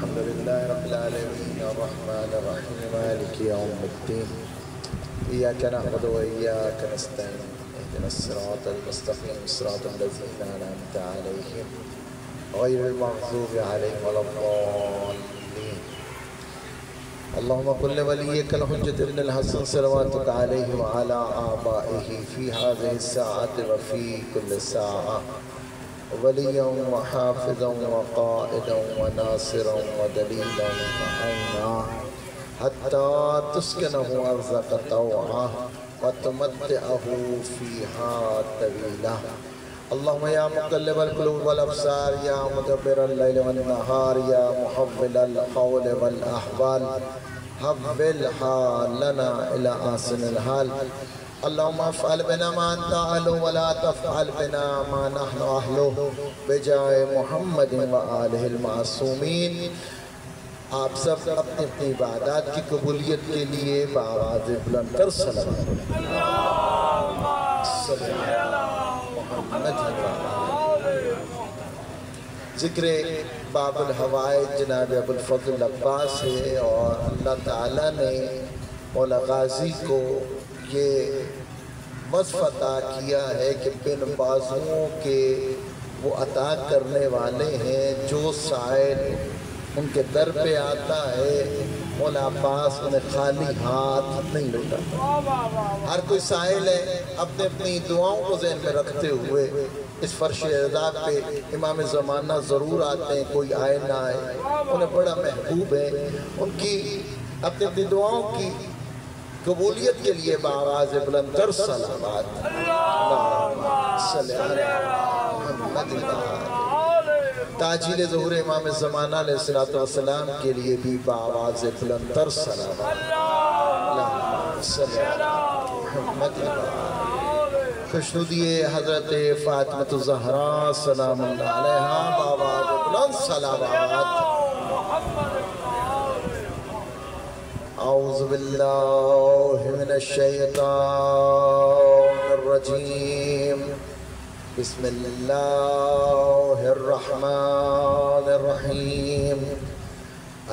الحمد لله رب العالمين الرحمن الرحيم مالك يوم الدين إياك نعبد وإياك نستعين اهدنا الصراط المستقيم صراط الذين أنعمت عليهم غير المغضوب عليهم ولا الضالين. اللهم قل لوليك الحجة بن الحسن صلواتك عليه وعلى آبائه في هذه الساعة وفي كل ساعة وليا وحافظا وقائدا وناصرا ودليلا وعونا حتى تسكنه أرزق طوعا وتمتعه فيها طويلا. اللهم يا مقلب القلوب والأبصار يا مدبر الليل والنهار يا محول القول والأحوال حولها لنا إلى أحسن الحال. اللهم افعل بنا ما انت اهله ولا تفعل بنا ما نحن اهله بجائے محمد وآلہ المعصومین. آپ سب اپنی اپنی عبادات کی قبولیت کے لیے بآواز بلند تر صلوات محمد. ذکر باب الحوائج جناب ابو الفضل عباس ہے اور اللہ تعالیٰ نے مولا غازی کو یہ وصف عطا کیا ہے کہ بن بازوؤں کے وہ عطا کرنے والے ہیں. جو سائل ان کے در پہ آتا ہے مولا عباس انہیں خالی ہاتھ نہیں لوٹاتا. ہر کوئی سائل ہے اپنے اپنی دعاؤں کو ذہن میں رکھتے ہوئے اس فرش عذاب پہ امام زمانہ ضرور آتے ہیں، کوئی آئے نہ آئے، انہیں بڑا محبوب ہے. ان کی اپنی اپنی دعاؤں کی قبولیت کے لیے بآواز بلند تر صلوات اللہم صلی علی محمد. تاجیل ظہور امام زمانہ علیہ السلام کے لیے بھی بآواز بلند تر صلوات اللہم صلی علی محمد. خوشنودی حضرت فاطمہ الزہراء سلام اللہ علیہا بآواز بلند صلوات. اعوذ باللہ من الشیطان الرجیم. بسم اللہ الرحمن الرحیم.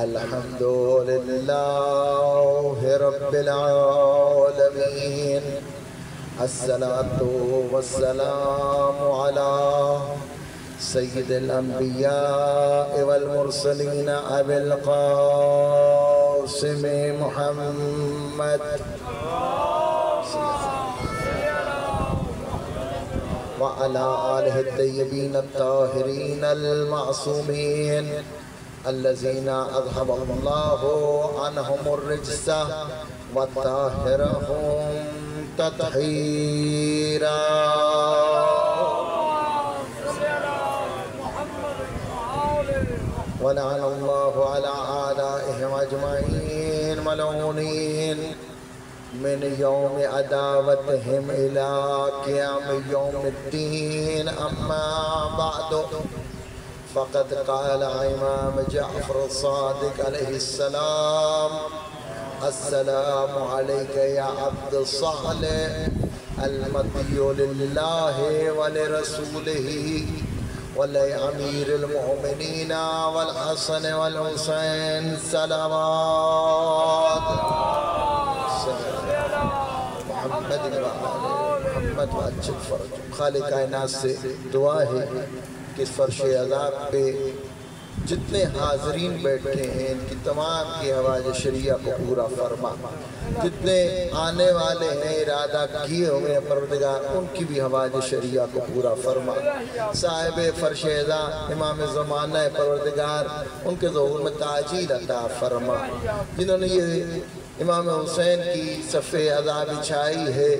الحمد للہ رب العالمین. الصلاة والسلام علی سید الانبیاء والمرسلین ابی القاسم محمد وعلى آلہ الطیبین الطاہرین المعصومین الذین اذهب اللہ عنہم الرجس وطاہرہم تطہیرا. ولعن اللہ علی آلائہم اجمعین ملعونین من یوم عداوتہم الى قیام یوم الدین. اما بعد فقد قال امام جعفر الصادق علیہ السلام السلام علیک یا عبد الصالح المطیع للہ ولرسولہ ولأمیر المؤمنین والحسن والحسین صلوات محمد محمد واجب فرج. خالق کائنات سے دعا ہے کہ فرش عذاب پہ جتنے حاضرین بیٹھے ہیں ان کی تمام کی حوائج شریعہ کو پورا فرما. جتنے آنے والے ہیں ارادہ کیے ہوئے ہیں پروردگار ان کی بھی حوائج شریعہ کو پورا فرما. صاحب فرش عذاب امام زمانہ پروردگار ان کے ظہور میں تعجیل عطا فرما. جنہوں نے یہ امام حسین کی صف عزا بچھائی ہے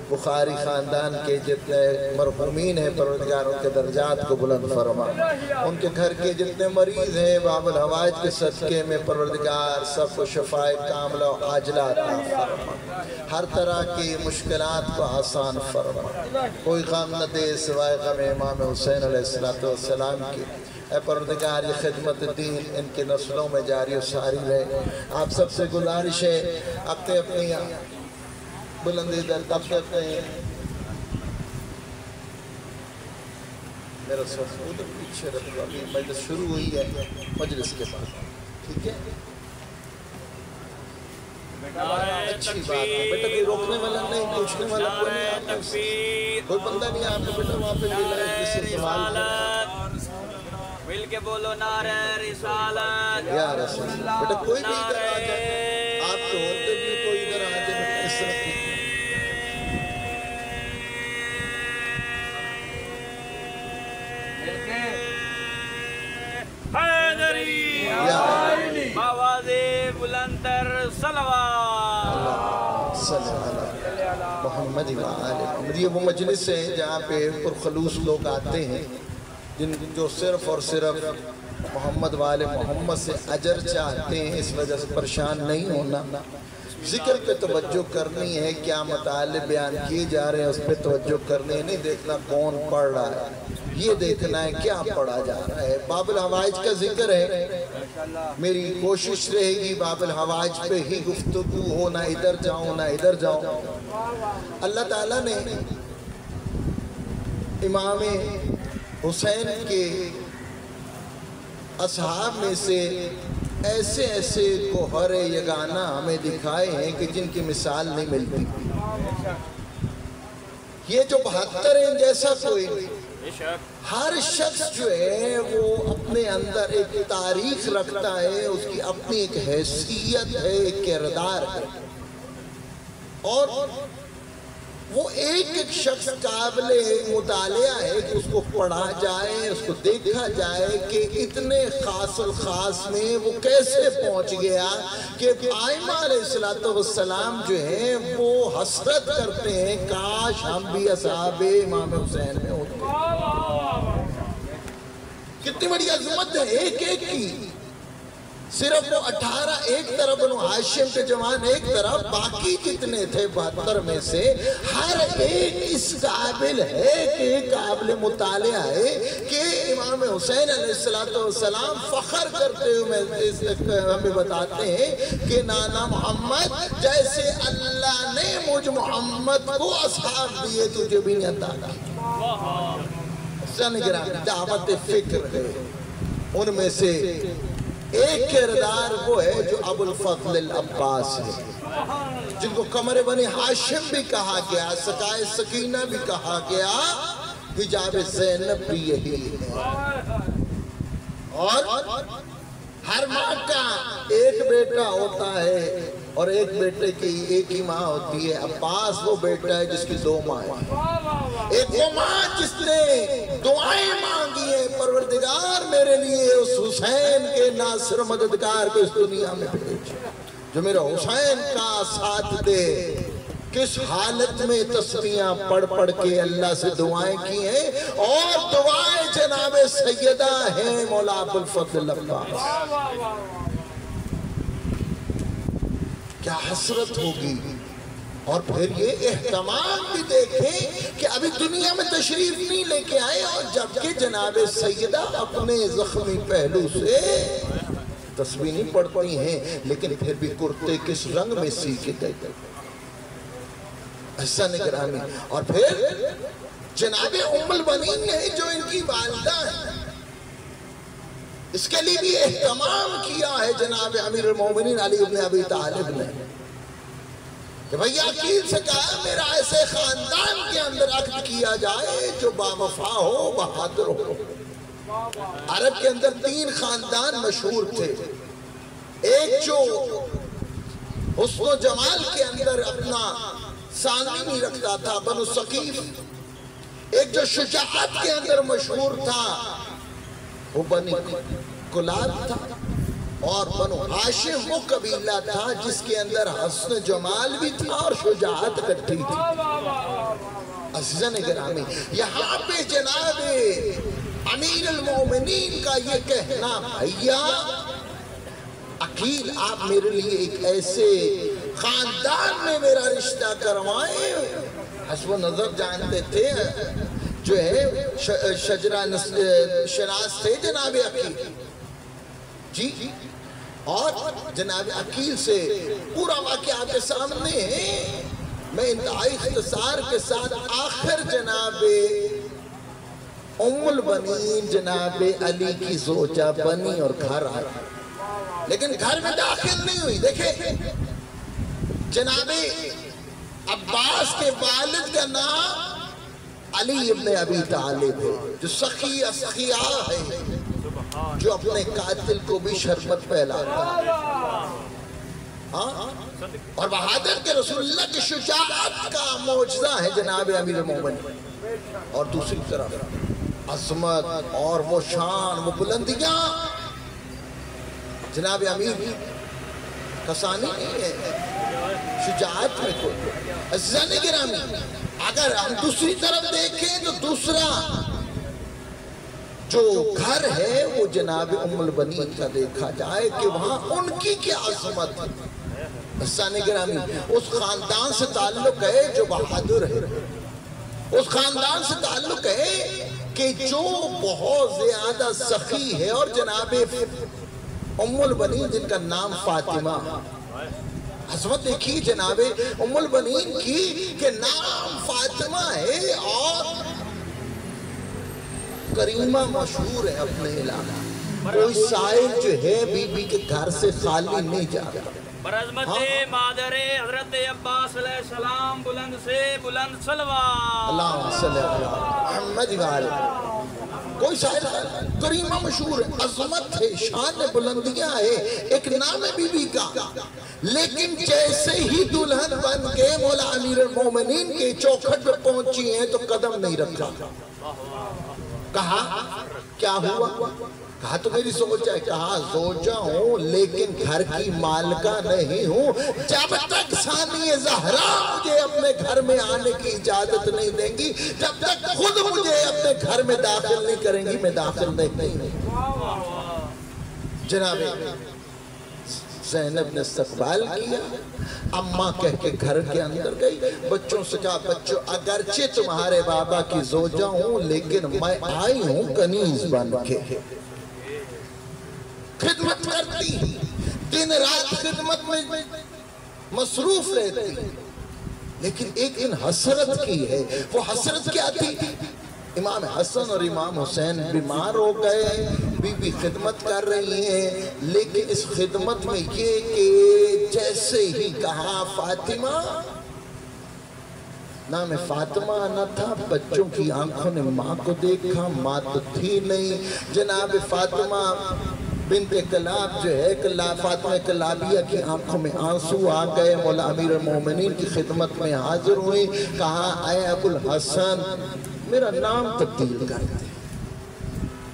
بخاری خاندان کے جتنے مرحومین ہیں پروردگار ان کے درجات کو بلند فرما. ان کے گھر کے جتنے مریض ہیں باب الحوائج کے صدقے میں پروردگار سب کو شفائے کاملہ و عاجلہ عطا فرما. ہر طرح کی مشکلات کو آسان فرما. کوئی غم نہ دے سوائے غم امام حسین علیہ السلام کی. اے پروردگار یہ خدمت دین ان کے نسلوں میں جاری و ساری رہے. آپ سب سے گزارش ہے اپنے اپنی بلندی در اپنے اپنے میرا سب ادھر پیچھے رکھو، ابھی مجلس شروع ہوئی ہے، مجلس کے بعد ٹھیک ہے؟ اچھی بات ہے بیٹا، کوئی روکنے والا نہیں، پوچھنے والا کوئی نہیں، آپ کوئی بندہ نہیں آپ کو بیٹا وہاں پہ ملا ہے کسی سوال مل کے بولو نعرہ رسالت یا رسول اللہ۔ بیٹا کوئی بھی ادھر آ جائے، آپ تو ہوتے بھی کوئی ادھر آ جائے بیٹا، اس طرح کی حیدری آواز بلندر صلوات صلی اللہ محمد و آل محمد۔ یہ وہ مجلس ہے جہاں پہ پرخلوص لوگ آتے ہیں جو صرف اور صرف محمد و آل محمد سے اجر چاہتے ہیں، اس وجہ سے پریشان نہیں ہونا، ذکر پہ توجہ کرنی ہے، کیا مطالب بیان کیے جا رہے ہیں اس پہ توجہ کرنی ہے، نہیں دیکھنا کون پڑھ رہا ہے، یہ دیکھنا ہے کیا پڑھا جا رہا ہے۔ باب الحوائج کا ذکر ہے، میری کوشش رہے گی باب الحوائج پہ ہی گفتگو ہو، نہ ادھر جاؤں نہ ادھر جاؤں۔ اللہ تعالیٰ نے امام حسین کے اصحاب میں سے ایسے ایسے گوہر یگانہ ہمیں دکھائے ہیں کہ جن کی مثال نہیں ملتی۔ یہ جو 72 ہیں جیسا کوئی نہیں، ہر شخص جو ہے وہ اپنے اندر ایک تاریخ رکھتا ہے، اس کی اپنی ایک حیثیت ہے، ایک کردار ہے، اور وہ ایک ایک شخص قابل مطالعہ ہے کہ اس کو پڑھا جائے، اس کو دیکھا جائے کہ اتنے خاص الخاص میں وہ کیسے پہنچ گیا کہ آئمہ علیہ السلام جو ہیں وہ حسرت کرتے ہیں کاش ہم بھی اصحاب امام حسین میں ہوتے۔ کتنی بڑی عظمت ہے ایک ایک کی، صرف وہ 18 ایک طرف، بنو ہاشم کے جوان ایک طرف، باقی جتنے تھے 72 میں سے ہر ایک اس قابل ہے کہ قابل مطالعہ ہے کہ امام حسین علیہ السلام فخر کرتے ہوئے ہمیں بتاتے ہیں کہ نانا محمد جیسے اللہ نے مجھ محمد کو اصحاب دیے تجھے بھی نہیں عطا کیے۔ دعوت فکر ہے، ان میں سے ایک کردار وہ ہے جو ابو الفضل العباس ہے، جن کو قمر بنی ہاشم بھی کہا گیا، سقائے سکینہ بھی کہا گیا، حجاب زینب بھی یہی ہے۔ اور ہر ماں کا ایک بیٹا ہوتا ہے اور ایک بیٹے کی ایک ہی ماں ہوتی ہے۔ عباس وہ بیٹا ہے جس کی 2 ماں ہیں، ایک وہ ماں جس نے دعائیں مانگی ہیں، پروردگار میرے لیے اس حسین کے ناصر مددگار کو اس دنیا میں بھیج جو میرا حسین کا ساتھ دے۔ کس حالت میں تسبیحاں پڑھ پڑھ کے اللہ سے دعائیں کی ہیں، اور دعائیں جناب سیدہ ہیں مولا ابو الفضل العباس۔ کیا حسرت ہوگی، اور پھر یہ اہتمام بھی دیکھیں کہ ابھی دنیا میں تشریف نہیں لے کے آئے، اور جبکہ جناب سیدہ اپنے زخمی پہلو سے تسبیح نہیں پڑھتی ہیں، لیکن پھر بھی کرتے کس رنگ میں سیکھے دیتے ایسا نگرانی۔ اور پھر جناب ام البنین ہے جو ان کی والدہ ہے، اس کے لیے بھی اہتمام کیا ہے جناب امیر المومنین علی بن ابی طالب نے کہ بھئیہ عقیل سے کہا میرا ایسے خاندان کے اندر عقد کیا جائے جو باوفا ہو، بہادر ہو۔ عرب کے اندر 3 خاندان مشہور تھے، ایک جو حسن و جمال کے اندر اپنا ثانی نہیں رکھتا تھا، بنو ثقیف، ایک جو شجاعت کے اندر مشہور تھا وہ بنی کلاب تھا، اور بنو ہاشم وہ قبیلہ تھا جس کے اندر حسن جمال بھی تھا اور شجاعت اکٹھی تھی۔ عزیزان گرامی، یہاں پہ جناب امیر المومنین کا یہ کہنا بھائیا عقیل آپ میرے لیے ایک ایسے خاندان میں میرا رشتہ کروائیں، حسب و نظر جانتے تھے جو ہے شجرہ شناس تھے جناب عقیل جی، اور جناب عقیل سے پورا واقعہ آپ کے سامنے ہے۔ میں انتہائی اختصار کے ساتھ آخر جناب ام البنین جناب علی کی زوجہ بنی اور گھر آئی، لیکن گھر میں داخل نہیں ہوئی۔ دیکھیں جناب عباس کے والد کا نام علی ابن ابی طالب ہے، جو سخی اسخیاء ہے، جو اپنے قاتل کو بھی شربت پہلاتا ہے، اور بہادر کے رسول اللہ کی شجاعت کا معجزہ ہے جناب امیر المومنین۔ اور دوسری طرف عظمت اور وہ شان، وہ بلندیاں جناب امیر کسانی نہیں ہے، شجاعت میں کوئی۔ عزیزان گرامی، اگر ہم دوسری طرف دیکھیں تو دوسرا جو گھر ہے وہ جناب ام البنین کا دیکھا جائے کہ وہاں ان کی کیا عظمت ہے۔ عزیزان گرامی، اس خاندان سے تعلق ہے جو بہادر ہے، اس خاندان سے تعلق ہے کہ جو بہت زیادہ سخی ہے، اور جناب ام البنین جن کا نام فاطمہ، عظمت دیکھیے جناب ام البنین کی کہ نام فاطمہ ہے اور کریمہ مشہور ہے اپنے علاقہ، کوئی سائل جو ہے بی بی کے گھر سے خالی نہیں جاتا۔ پر عظمت مادر حضرت عباس علیہ السلام بلند سے بلند صلوات، اللہم صلی اللہ محمد وآلہ، کوئی سائل کریمہ مشہور ہے، عظمت ہے، شان بلندیاں ہے، ایک نام ہے بی بی کا۔ لیکن جیسے ہی دلہن بن کے مولا امیر المومنین کے چوکھٹ پہ پہنچی ہیں تو قدم نہیں رکھا۔ کہا کیا ہوا؟ کہا تو میری سوچا ہے، کہا زوجہ ہوں لیکن گھر کی مالکہ نہیں ہوں، جب تک ثانی زہرا مجھے اپنے گھر میں آنے کی اجازت نہیں دیں گی، جب تک خود مجھے اپنے گھر میں داخل نہیں کریں گی، میں داخل نہیں۔ جناب زینب نے استقبال کیا، اماں کہہ کے گھر کے اندر گئی، بچوں سے کہا بچوں اگرچہ تمہارے بابا کی زوجہ ہوں لیکن میں آئی ہوں کنیز بن کے، خدمت کرتی، دن رات خدمت میں مصروف رہتی، لیکن ایک ان حسرت کی ہے۔ وہ حسرت کیا تھی؟ امام حسن اور امام حسین بیمار ہو گئے، بی بی خدمت کر رہی ہیں، لیکن اس خدمت میں یہ کہ جیسے ہی کہا فاطمہ، نام فاطمہ نہ تھا، بچوں کی آنکھوں نے ماں کو دیکھا، ماں تو تھی نہیں۔ جناب فاطمہ بنت کلاب جو ہے فاطمہ کلابیہ کی آنکھوں میں آنسو آ گئے، مولا امیر المومنین کی خدمت میں حاضر ہوئی، کہا اے ابو الحسن میرا نام تبدیل کر دے۔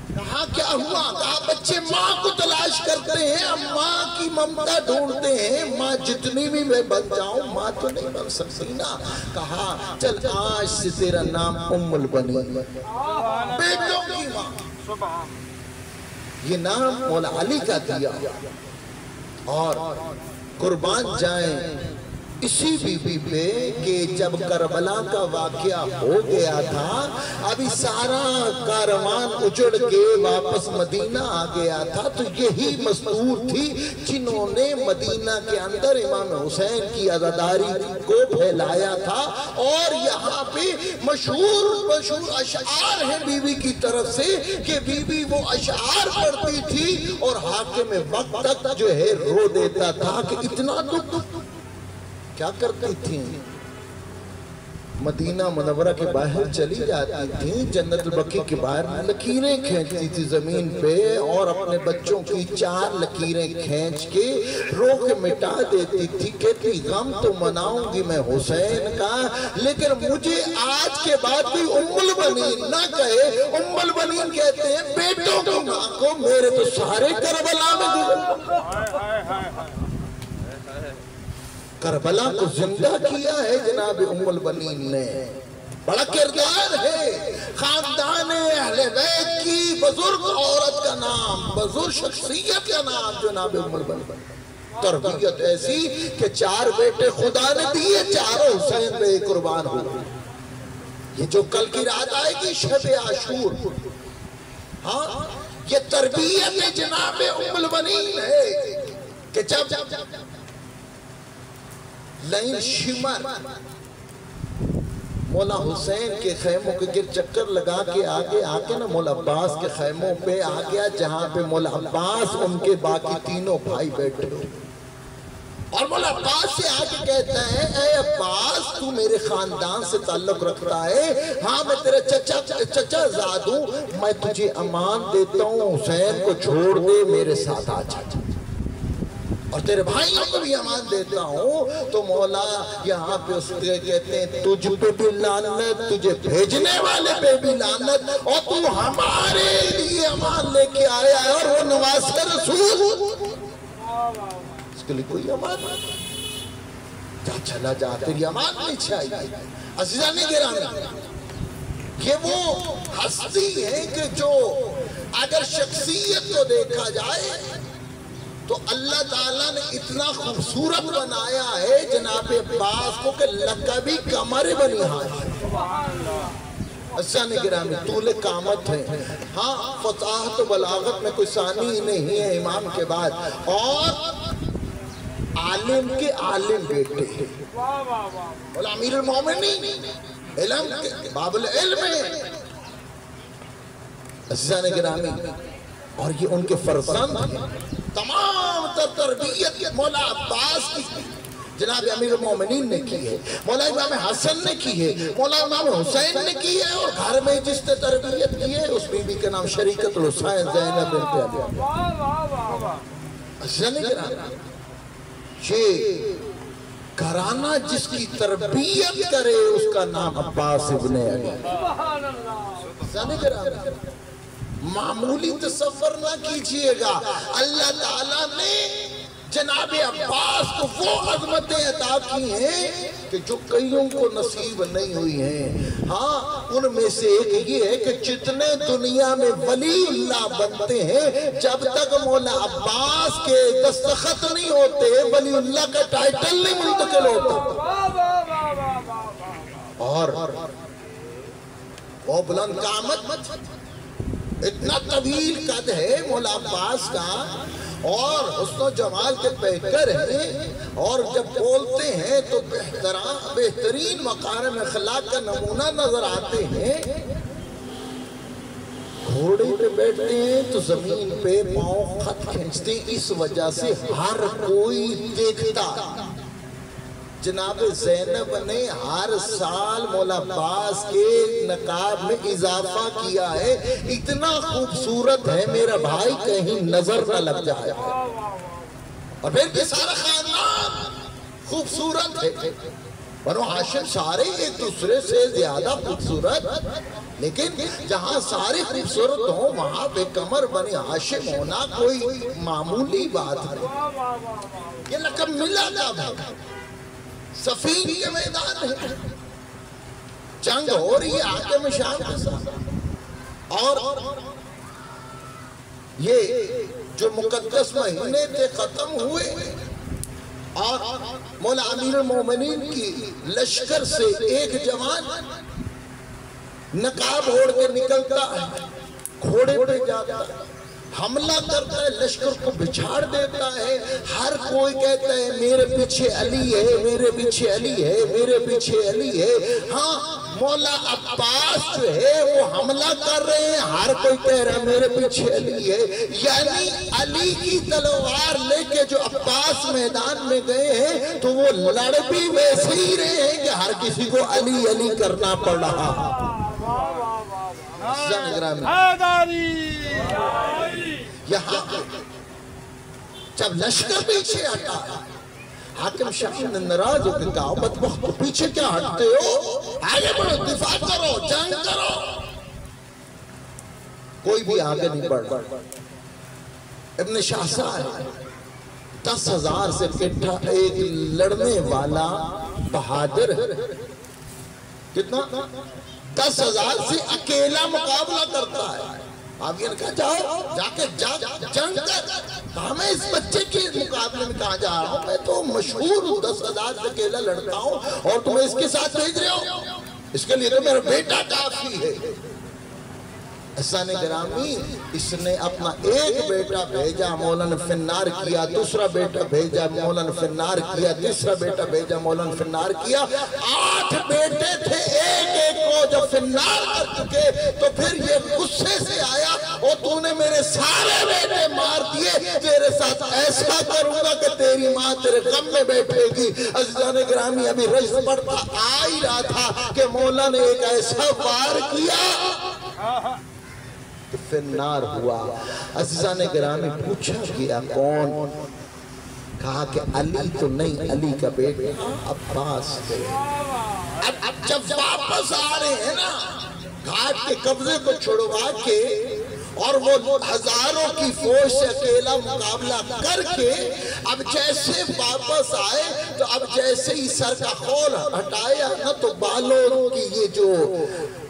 کہا کیا ہوا؟ کہا بچے ماں کو تلاش کرتے ہیں، ماں کی ممتا ڈھونڈتے ہیں، ماں جتنی بھی میں بن جاؤں ماں تو نہیں بن سکتی نا۔ کہا چل آج سے تیرا نام ام البنین، بیٹوں کی ماں۔ یہ نام مولا علی کا دیا، اور قربان جائیں اسی بی بی پہ کہ جب کربلا کا واقعہ ہو گیا تھا، ابھی سارا کاروان اجڑ کے واپس مدینہ آ گیا تھا، تو یہی مستور تھی جنہوں نے مدینہ کے اندر امام حسین کی عزاداری کو پھیلایا تھا، اور یہاں پہ مشہور اشعار ہیں بی بی کی طرف سے کہ بی بی وہ اشعار پڑھتی تھی اور حاکم وقت تک جو ہے رو دیتا تھا کہ اتنا دکھ۔ کیا کرتی تھیں؟ مدینہ منورہ کے باہر چلی جاتی تھیں، جنت البقیع کے باہر لکیریں کھینچتی تھی زمین پہ، اور اپنے بچوں کی 4 لکیریں کھینچ کے رو کے مٹا دیتی تھی، کہتی غم تو مناؤں گی میں حسین کا، لیکن مجھے آج کے بعد بھی ام البنین نہ کہے۔ ام البنین کہتے ہیں بیٹوں کی ماں کو، میرے تو سارے کربلا میں گزر، کربلا کو زندہ کیا ہے جناب ام البنین نے۔ بڑا کردار ہے، خاندان اہل بیت کی بزرگ عورت کا نام، بزرگ شخصیت کا نام جناب ام البنین۔ تربیت ایسی کہ 4 بیٹے خدا نے دیے، چاروں حسین پہ قربان ہو۔ یہ جو کل کی رات آئے گی شب عاشور، ہاں یہ تربیت جناب ام البنین ہے کہ جب لین شمر مولا حسین کے خیموں کے گر چکر لگا کے آگے آکے نا مولا عباس کے خیموں پہ آ گیا جہاں پہ مولا عباس ان کے باقی تینوں بھائی بیٹھے اور مولا عباس سے آگے کہتا ہے اے عباس تو میرے خاندان سے تعلق رکھتا ہے، ہاں میں تیرے چچا زاد ہوں، میں تجھے امان دیتا ہوں حسین کو چھوڑ دے میرے ساتھ آ جا اور تیرے بھائیوں کو بھی امان دیتا ہوں۔ تو مولا یہاں پہ اس کے کہتے ہیں تجھ پہ بھی لعنت، تجھے بھیجنے والے پہ بھی لعنت، اور تو ہمارے لیے امان لے کے آیا ہے اور وہ نواز رسول، اس کے لیے کوئی امان نہیں، جا چلا جا تیری امان نہیں چاہیے۔ عزیزان گرامی، یہ وہ ہستی ہے کہ جو اگر شخصیت کو دیکھا جائے تو اللہ تعالیٰ نے اتنا خوبصورت بنایا ہے جناب عباس کو کہ لقبی قمر بنی ہاشم۔ عزیزان گرامی، طول قامت ہے، ہاں فصاحت و بلاغت میں کوئی ثانی نہیں ہے امام کے بعد، اور عالم کے عالم بیٹے ہیں، مولا امیر المومنین علم کے باب العلم ہے۔ عزیزان گرامی، اور یہ ان کے فرزند ہیں، تمام تربیت مولا عباس کی جناب امیر المومنین نے کی ہے، مولا امام حسن نے کی ہے، مولا امام حسین نے کی ہے، اور گھر میں جس نے تربیت کی ہے اس بی بی کا نام شریکت الحسین زینب بنت ابی عبداللہ۔ عزیزان گرامی، یہ گھرانہ جس کی تربیت کرے اس کا نام عباس ابن علی۔ عزیزان گرامی، معمولی تصور نہ کیجئے گا، اللہ تعالیٰ نے جناب عباس کو وہ عظمتیں عطا کی ہیں کہ جو کئیوں کو نصیب نہیں ہوئی ہیں۔ ہاں ان میں سے ایک یہ ہے کہ جتنے دنیا میں ولی اللہ بنتے ہیں جب تک مولا عباس کے دستخط نہیں ہوتے ولی اللہ کا ٹائٹل نہیں منتقل ہوتا۔ اور وہ بلند قامت، اتنا طویل قد ہے مولا عباس کا، اور حسن و جمال کے پیکر ہیں، اور جب بولتے ہیں تو بہترین مکارم اخلاق کا نمونہ نظر آتے ہیں۔ گھوڑے پہ بیٹھتے ہیں تو زمین پہ پاؤں خط کھینچتے ہیں، اس وجہ سے ہر کوئی دیکھتا۔ جناب زینب نے ہر سال مولا عباس کے نقاب میں اضافہ کیا ہے، اتنا خوبصورت ہے میرا بھائی کہیں نظر نہ لگ جائے، اور پھر بھی سارا خاندان خوبصورت ہے۔ بنو ہاشم سارے ایک دوسرے سے زیادہ خوبصورت، لیکن جہاں سارے خوبصورت ہوں وہاں پہ قمر بنی ہاشم ہونا کوئی معمولی بات ہے۔ یہ لقب ملا کب ہے؟ صفین کے میدان ہے، جنگ ہو رہی ہے حاکم شام کے ساتھ، اور یہ جو مقدس مہینے تھے ختم ہوئے، اور مولا امیر المومنین کی لشکر سے ایک جوان نقاب اوڑھ کے نکلتا ہے، گھوڑے پہ جاتا ہے، حملہ کرتا ہے، لشکر کو بچھاڑ دیتا ہے، ہر کوئی کہتا ہے میرے پیچھے علی ہے، میرے پیچھے علی ہے، میرے پیچھے علی ہے۔ ہاں مولا عباس جو ہے وہ حملہ کر رہے ہیں، ہر کوئی کہہ رہا ہے میرے پیچھے علی ہے، یعنی علی کی تلوار لے کے جو عباس میدان میں گئے ہیں تو وہ لڑ بھی ویسے ہی رہے ہیں کہ ہر کسی کو علی علی کرنا پڑ رہا۔ یہاں جب لشکر پیچھے ہٹا، حاکم شاہ نے ناراض ہو کے کہا بدبخت پیچھے کیا ہٹتے ہو، آگے بڑھو، دفاع کرو، جنگ کرو۔ کوئی بھی آگے نہیں بڑھ رہا۔ ابن شاہسار 10,000 سے کٹھا ایک لڑنے والا بہادر ہے، کتنا 10,000 سے اکیلا مقابلہ کرتا ہے۔ آپ یہ نے کہا جاؤ جا کے جنگ کر، میں اس بچے کے مقابلے میں کہاں جا رہا ہوں، میں تو مشہور ہوں، 10,000 سے اکیلا لڑتا ہوں اور تمہیں اس کے ساتھ بھیج رہے ہو، اس کے لیے تو میرا بیٹا کافی ہے۔ عزیزان گرامی اس نے اپنا ایک بیٹا بھیجا مولانا فنار کیا، دوسرا بیٹا بھیجا مولانا فنار کیا، تیسرا بیٹا بھیجا مولانا فنار کیا، 8 بیٹے تھے، ایک ایک کو جب فنار کر چکے تو پھر یہ غصے سے آیا، اور تو نے میرے سارے بیٹے مار دیے، تیرے ساتھ ایسا کروں گا کہ تیری ماں تیرے غم میں بیٹھے گی۔ عزیزان گرامی ابھی رجز پڑھتا آ ہی رہا تھا کہ مولا نے ایک ایسا وار کیا کہ فنار ہوا۔ عزیزان گرامی پوچھا گیا کون؟ کہا کہ علی تو نہیں، علی کا بیٹا عباس تھے۔ اب جب واپس آ رہے ہیں نا گھاٹ کے قبضے کو چھڑوا کے، اور وہ ہزاروں کی فوج سے اکیلا مقابلہ کر کے اب جیسے واپس آئے تو اب جیسے ہی سر کا خول ہٹایا نا تو بالوں کی یہ جو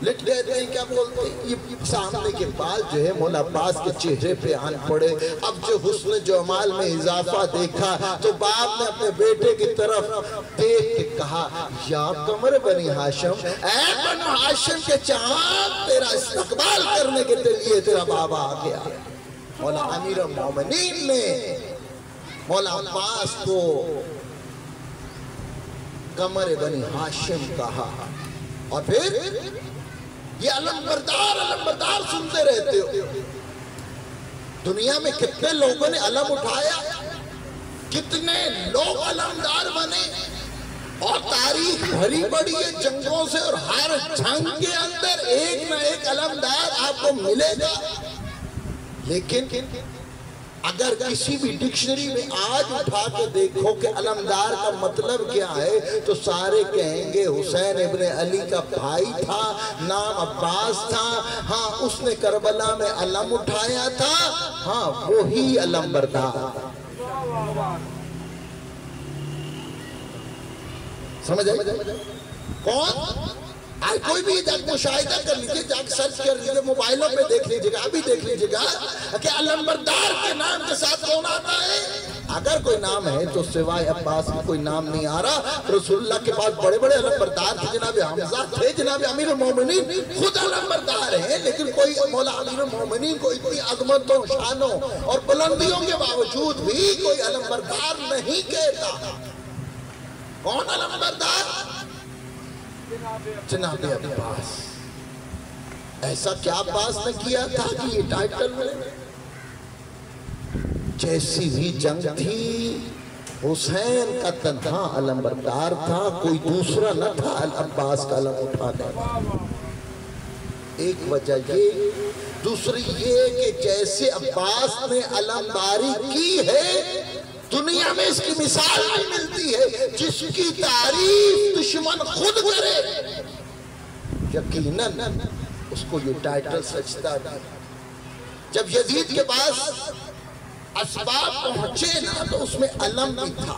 لٹ گئے تھے، کیا بولتے ہیں، یہ سامنے کے بال جو ہے مولا عباس کے چہرے پہ آن پڑے۔ اب جو حسن جمال میں اضافہ دیکھا تو باپ نے اپنے بیٹے کی طرف دیکھ کے کہا یا قمر بنی ہاشم، اے بنو ہاشم کے چاند، تیرا استقبال کرنے کے لیے تیرا بابا آ گیا۔ مولا امیر المومنین نے مولا عباس کو قمر بنی ہاشم کہا، اور پھر یہ علم بردار سنتے رہتے ہو۔ دنیا میں کتنے لوگوں نے علم اٹھایا، کتنے لوگ علمدار بنے، اور تاریخ بھری پڑی ہے جنگوں سے، اور ہر جنگ کے اندر ایک نہ ایک علمدار آپ کو ملے گا۔ لیکن اگر کسی بھی ڈکشنری میں آج اٹھا کے دیکھو کہ علمدار کا مطلب کیا ہے تو سارے کہیں گے حسین ابن علی کا بھائی تھا، نام عباس تھا، ہاں اس نے کربلا میں علم اٹھایا تھا، ہاں وہی علم بردار۔ سمجھ آئی؟ کون؟ آج کوئی بھی جا کے مشاہدہ کر لیجئے، جا کے سرچ کر لیجئے، موبائلوں پہ دیکھ لیجئے گا، ابھی دیکھ لیجئے گا کہ علمبردار کے نام کے ساتھ کون آتا ہے۔ اگر کوئی نام ہے تو سوائے عباس کی کوئی نام نہیں آ رہا۔ رسول اللہ کے پاس بڑے بڑے علمبردار تھے، جناب حمزہ تھے، جناب امیر المومنین خود علمبردار ہیں، لیکن کوئی مولا امیر المومنین کو اتنی عظمتوں، شانوں اور بلندیوں کے باوجود بھی کوئی علمبردار نہیں کہتا۔ کون علمبردار؟ جناب عباس۔ ایسا کیا عباس نے کیا تھا کہ یہ ٹائٹل ملے؟ جیسی بھی جنگ تھی حسین کا تنہا علمبردار تھا، کوئی دوسرا نہ تھا عباس کا علم اٹھانے۔ ایک وجہ یہ، دوسری یہ کہ جیسے عباس نے علمباری کی ہے دنیا میں اس کی مثال نہیں ملتی ہے، جس کی تعریف دشمن خود کرے یقیناً اس کو یہ ٹائٹل سجدہ تھا۔ جب یزید کے پاس اسباب پہنچے نا تو اس میں علم بھی تھا۔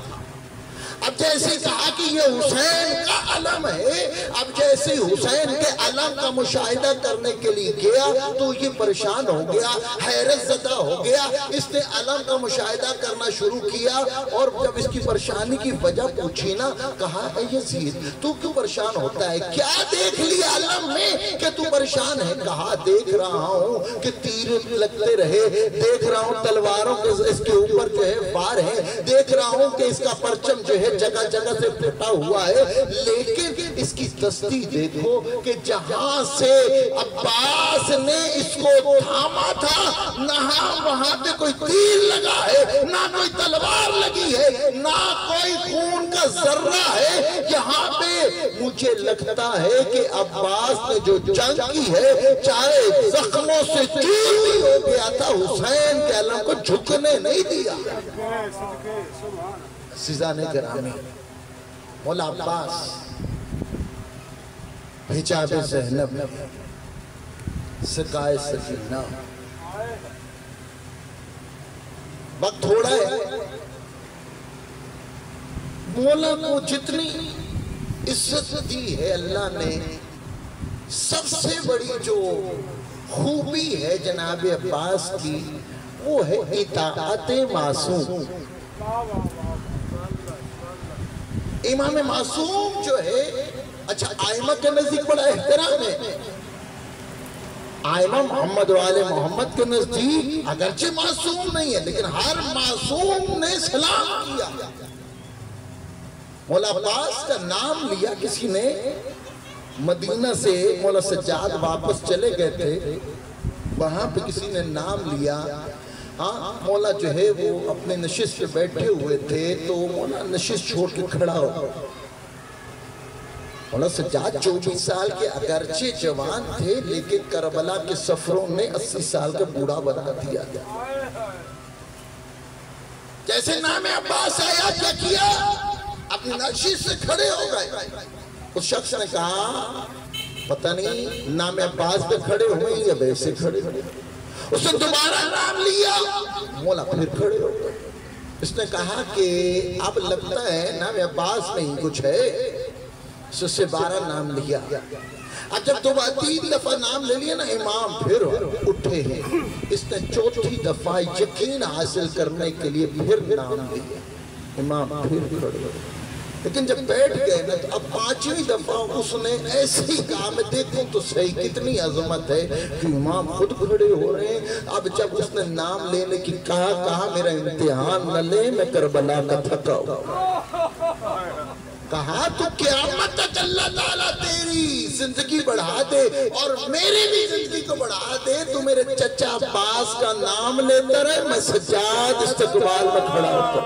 اب جیسے کہا کہ یہ حسین کا علم ہے، اب جیسے حسین کے علم کا مشاہدہ کرنے کے لیے گیا تو یہ پریشان ہو گیا، حیرت زدہ ہو گیا۔ اس نے علم کا مشاہدہ کرنا شروع کیا، اور جب اس کی پریشانی کی وجہ پوچھی نا، کہا اے یزید تو کیوں پریشان ہوتا ہے؟ کیا دیکھ لیا علم میں کہ تو پریشان ہے؟ کہا دیکھ رہا ہوں کہ تیر لگتے رہے، دیکھ رہا ہوں تلواروں کے اس کے اوپر جو ہے وار ہیں، دیکھ رہا ہوں کہ اس کا پرچم جو ہے جگہ جگہ سے پھٹا ہوا ہے، لیکن اس کی دستی دیکھو کہ جہاں سے عباس نے اس کو تھاما تھا نہ وہاں پہ کوئی تیر لگا ہے، نہ کوئی تلوار لگی ہے، نہ کوئی خون کا ذرہ ہے۔ یہاں پہ مجھے لگتا ہے کہ عباس نے جو جنگ کی ہے چاہے زخموں سے چور بھی ہو گیا تھا، حسین کے علم کو جھکنے نہیں دیا۔ عزیزان گرامی، مولا عباس حجاب زینب سقائے سکینہ، وقت تھوڑا ہے، مولا کو جتنی عزت دی ہے اللہ نے، سب سے بڑی جو خوبی ہے جناب عباس کی وہ ہے اطاعت معصوم۔ امام معصوم جو ہے، اچھا آئمہ کے نزدیک بڑا احترام ہے، آئمہ محمد و آل محمد کے نزدیک اگرچہ معصوم نہیں ہے لیکن ہر معصوم نے سلام کیا. مولا عباس کا نام لیا کسی نے. مدینہ سے مولا سجاد واپس چلے گئے تھے, وہاں پہ کسی نے نام لیا. ہاں مولا جو ہے وہ اپنے نشست پہ بیٹھے ہوئے تھے تو مولا نشست چھوڑ کے کھڑا ہو. مولا سجاد 24 سال کے اگرچہ جوان تھے لیکن کربلا کے سفروں میں 80 سال کا بوڑھا بنا دیا. جیسے نام عباس آیا کیا کیا؟ اپنی نشست سے کھڑے ہو گئے. اس شخص نے کہا پتہ نہیں نام عباس پہ کھڑے ہوئے یا ویسے کھڑے ہوئے. اس نے دوبارہ نام لیا, مولا پھر کھڑے ہو گئے. اس نے کہا کہ اب لگتا ہے نام عباس میں ہی کچھ ہے. اس سے 12 نام لیا. اب جب 3 دفعہ نام لے لیا نا امام پھر اٹھے ہیں. اس نے 4تھی دفعہ یقین حاصل کرنے کے لیے پھر نام لیا. امام پھر کھڑے ہو گئے. لیکن جب بیٹھ گئے نا تو اب 5ویں دفعہ اس نے ایسے ہی کہا میں دیکھوں تو صحیح کتنی عظمت ہے کہ امام خود کھڑے ہو رہے ہیں. اب جب اس نے نام لینے کی کہا میرا امتحان نہ لے, میں کربلا کا تھکا ہوں. کہا تو قیامت تک اللہ تعالیٰ تیری زندگی بڑھا دے اور میری بھی زندگی کو بڑھا دے, تو میرے چچا عباس کا نام لیتا رہے, میں سجاد استقبال میں کھڑا ہوتا.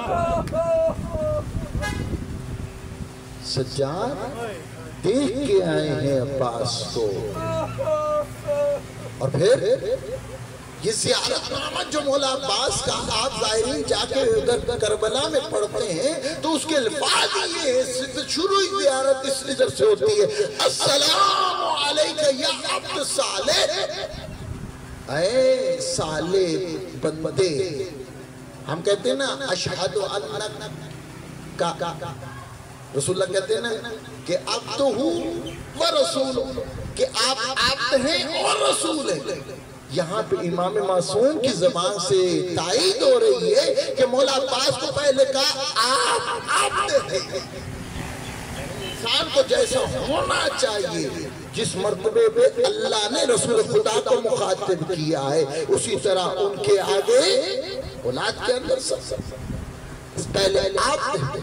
سجاد دیکھ کے آئے ہیں عباس کو. اور پھر یہ زیارت نامہ جو مولا عباس کا آپ ظاہرین جا کے ادھر کربلا میں پڑھتے ہیں تو اس کے الفاظ یہ ہے, شروعی زیارت اس نظر سے ہوتی ہے السلام علیکہ یا عبد صالح, اے صالح بندے. ہم کہتے ہیں نا اشہد انک, رسول اللہ کہتے ہیں نا کہ عبد ہوں و رسول, کہ آپ عبد ہیں اور رسول ہیں. یہاں پہ امام معصوم کی زبان سے تائید ہو رہی ہے کہ مولا عباس کو پہلے کہا آپ عبد ہیں. انسان کو جیسا ہونا چاہیے, جس مرتبے پہ اللہ نے رسول خدا کو مخاطب کیا ہے, اسی طرح ان کے آگے اولاد کے اندر سب پہلے عبد ہیں,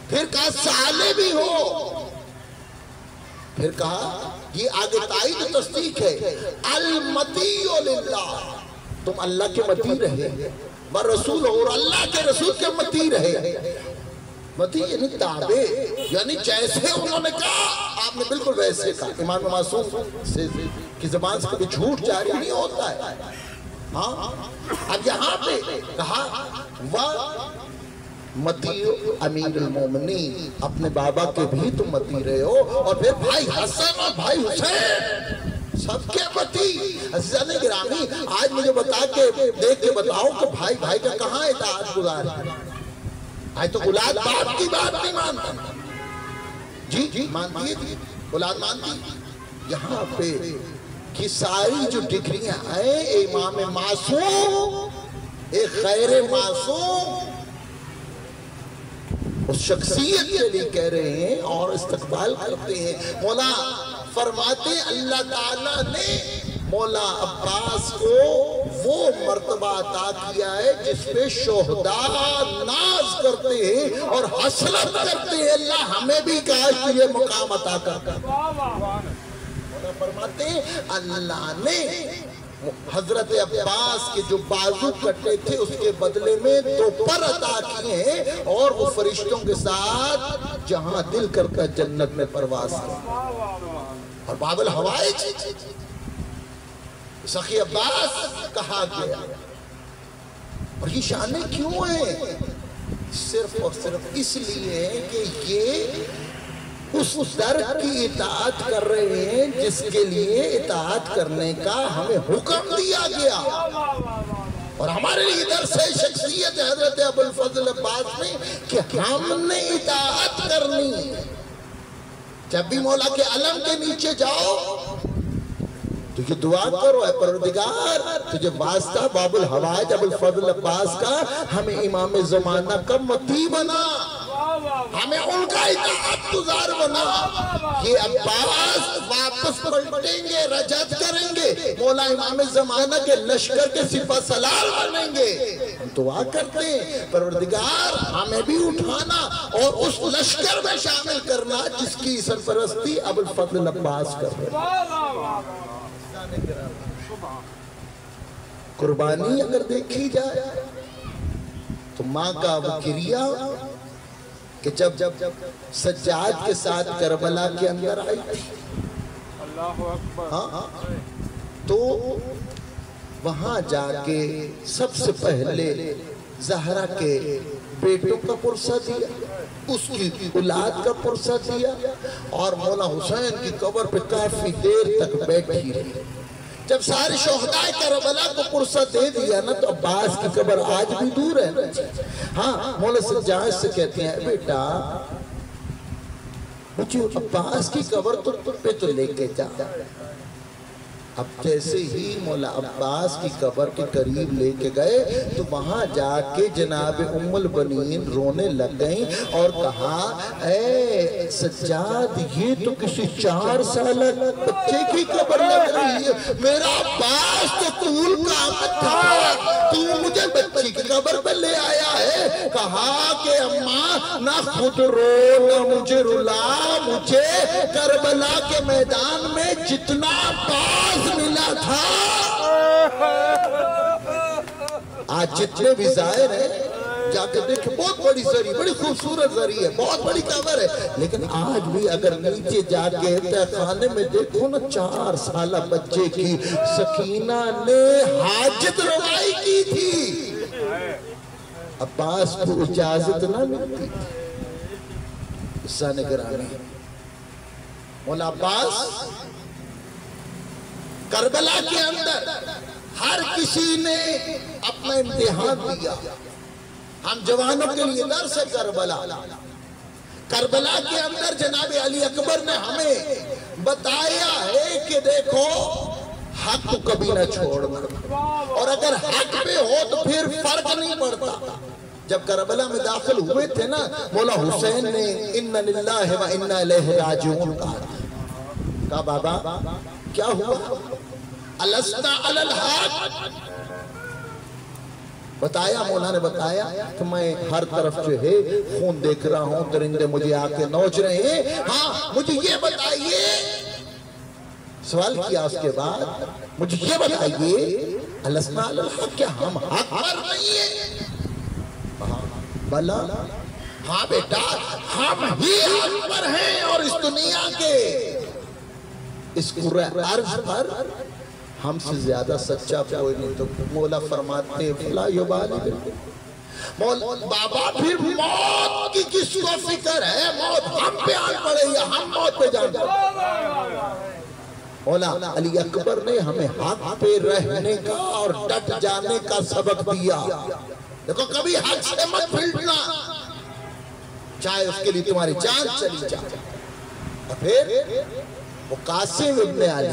پھر کہا صالح بھی ہو, پھر کہا یہ آگے تائید تصدیق ہے المطیع للہ, تم اللہ کے مطیع رہے, ورسول اور اللہ کے رسول کے مطیع رہے. مطیع یعنی تابع, یعنی جیسے انہوں نے کہا آپ نے بالکل ویسے کہا. امام معصوم کی زبان سے کبھی جھوٹ جاری نہیں ہوتا ہے. ہاں اب یہاں پہ کہا مطیع امیر المومنین, اپنے بابا کے بھی تم مطیع رہے ہو, اور پھر بھائی حسن اور بھائی حسین سب کے مطیع. عزیزان گرامی آج مجھے بتا کے دیکھ کے بتاؤ کہ بھائی بھائی کا کہاں اطاعت گزار ہے. آج تو اولاد باپ کی بات نہیں مانتا. جی مانتی ہے, اولاد مانتی. یہاں پہ کی ساری جو ڈگریاں ہیں امام معصوم, ایک غیر معصوم اس شخصیت کے لیے کہہ رہے ہیں اور استقبال کرتے ہیں. مولا فرماتے اللہ تعالیٰ نے مولا عباس کو وہ مرتبہ عطا کیا ہے جس پہ شہداء ناز کرتے ہیں اور حسرت کرتے ہیں, اللہ ہمیں بھی کاش یہ مقام عطا کر. مولا فرماتے ہیں اللہ نے حضرت عباس کے جو بازو کٹے تھے اس کے بدلے میں 2 پر عطا کیے ہیں, اور وہ فرشتوں کے ساتھ جہاں دل کرتا جنت میں پرواز کریں. اور باب الحوائج سخی عباس کہا گیا. اور یہ شانیں کیوں ہیں؟ صرف اور صرف اس لیے کہ یہ اس در کی اطاعت کر رہے ہیں جس کے لیے اطاعت کرنے کا ہمیں حکم دیا گیا. اور ہمارے لیے درس ہے شخصیت حضرت ابو الفضل عباس میں کہ ہم نے اطاعت کرنی. جب بھی مولا کے علم کے نیچے جاؤ تو یہ دعا کرو, اے پروردگار تجھے واسطہ باب الحوائج ابو الفضل عباس کا ہمیں امام زمانہ کا مطیع بنا. ہمیں ان کا اطاعت گزار بنا. یہ عباس واپس پلٹیں گے, رجعت کریں گے, مولا امام زمانہ کے لشکر کے سپہ سالار بنیں گے. ہم دعا کرتے ہیں پروردگار ہمیں بھی اٹھانا اور اس لشکر میں شامل کرنا جس کی سرپرستی ابوالفضل عباس کر رہے ہیں. قربانی اگر دیکھی جائے تو ماں کا وہ کریا کہ جب سجاد کے ساتھ کربلا کے اندر آئی تھی, تو وہاں جا کے سب سے پہلے زہرا کے بیٹوں کا پرسہ دیا, اس کی اولاد کا پرسہ دیا, اور مولا حسین کی قبر پہ کافی دیر تک بیٹھی رہی. جب سارے شہدائے کربلا کو پرسہ دے دیا نا, تو عباس کی قبر آج بھی دور ہے نا. ہاں, مولا سجاد سے کہتے ہیں بیٹا مجھے عباس کی قبر پہ تو لے کے جا. اب جیسے ہی مولا عباس کی قبر کے قریب لے کے گئے تو وہاں جا کے جناب ام البنین رونے لگ گئیں اور کہا اے سجاد یہ تو کسی 4 سالہ بچے کی قبر لگ رہی ہے, میرا عباس تو طول قامت تھا, تو مجھے بچی کی قبر پہ لے آیا ہے. کہا کہ اماں نہ خود رو نہ مجھے رلا, مجھے کربلا کے میدان میں جتنا عباس ملا تھا آج جتنے بھی ظاہر ہیں جا کے دیکھیں, بہت بڑی زری, بڑی خوبصورت زری ہے, بہت بڑی قبر ہے, لیکن آج بھی اگر نیچے جا کے تہ خانے میں دیکھو نا 4 سالہ بچے کی سکینہ نے حاجت روائی کی تھی, عباس کو اجازت نہ ملتی. سانے گرامی مولا عباس کربلا کے اندر ہر کسی نے اپنا امتحان دیا. ہم جوانوں کے لیے درس ہے کربلا. کربلا کے اندر جناب علی اکبر نے ہمیں بتایا ہے کہ دیکھو حق کو کبھی نہ چھوڑنا, اور اگر حق پہ ہو تو پھر فرق نہیں پڑتا. جب کربلا میں داخل ہوئے تھے نا, مولا حسین نے اِنَّ لِلَّهِ وَإِنَّا إِلَيْهِ رَاجِعُونَ کہا بابا کیا ہوا, الستا علی الحق. بتایا, مولا نے بتایا کہ میں ہر طرف جو ہے خون دیکھ رہا ہوں, درندے مجھے آ کے نوچ رہے ہیں. ہاں مجھے یہ بتائیے, سوال کیا اس کے بعد, مجھے یہ بتائیے الستا علی الحق, کیا ہم حق پر نہیں ہیں؟ بلا ہاں بیٹا ہم ہی حق پر ہیں, اور اس دنیا کے اس قرآن عرض پر ہم سے زیادہ سچا کوئی نہیں. تو مولا فرماتے ہیں فلا یبالی, بابا پھر موت کی کس کو فکر ہے, موت ہم پہ آن پڑے یا ہم موت پہ جان پڑے. مولا علی اکبر نے ہمیں حق پہ رہنے کا اور ڈٹ جانے کا سبق دیا. دیکھو کبھی حق سے مت پھلٹنا, چاہے اس کے لیے تمہاری جان چلی جائے. اور پھر وہ قاسم ابن علی,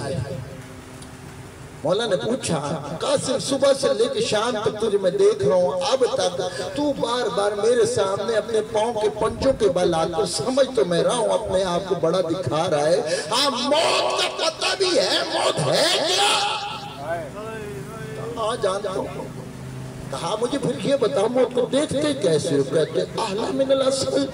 مولا نے پوچھا قاسم صبح سے لے کے شام تک تجھے میں دیکھ رہا ہوں, اب تک تو بار بار میرے سامنے اپنے پاؤں کے پنجوں کے بل آتا, سمجھ تو میں رہا ہوں اپنے آپ کو بڑا دکھا رہا ہے. ہاں موت کا پتہ بھی ہے, موت ہے کیا؟ ہاں جانتا ہوں. کہا مجھے پھر یہ بتاؤ موت کو دیکھتے کیسے ہو؟ کہتے اعلیٰ من الاسل.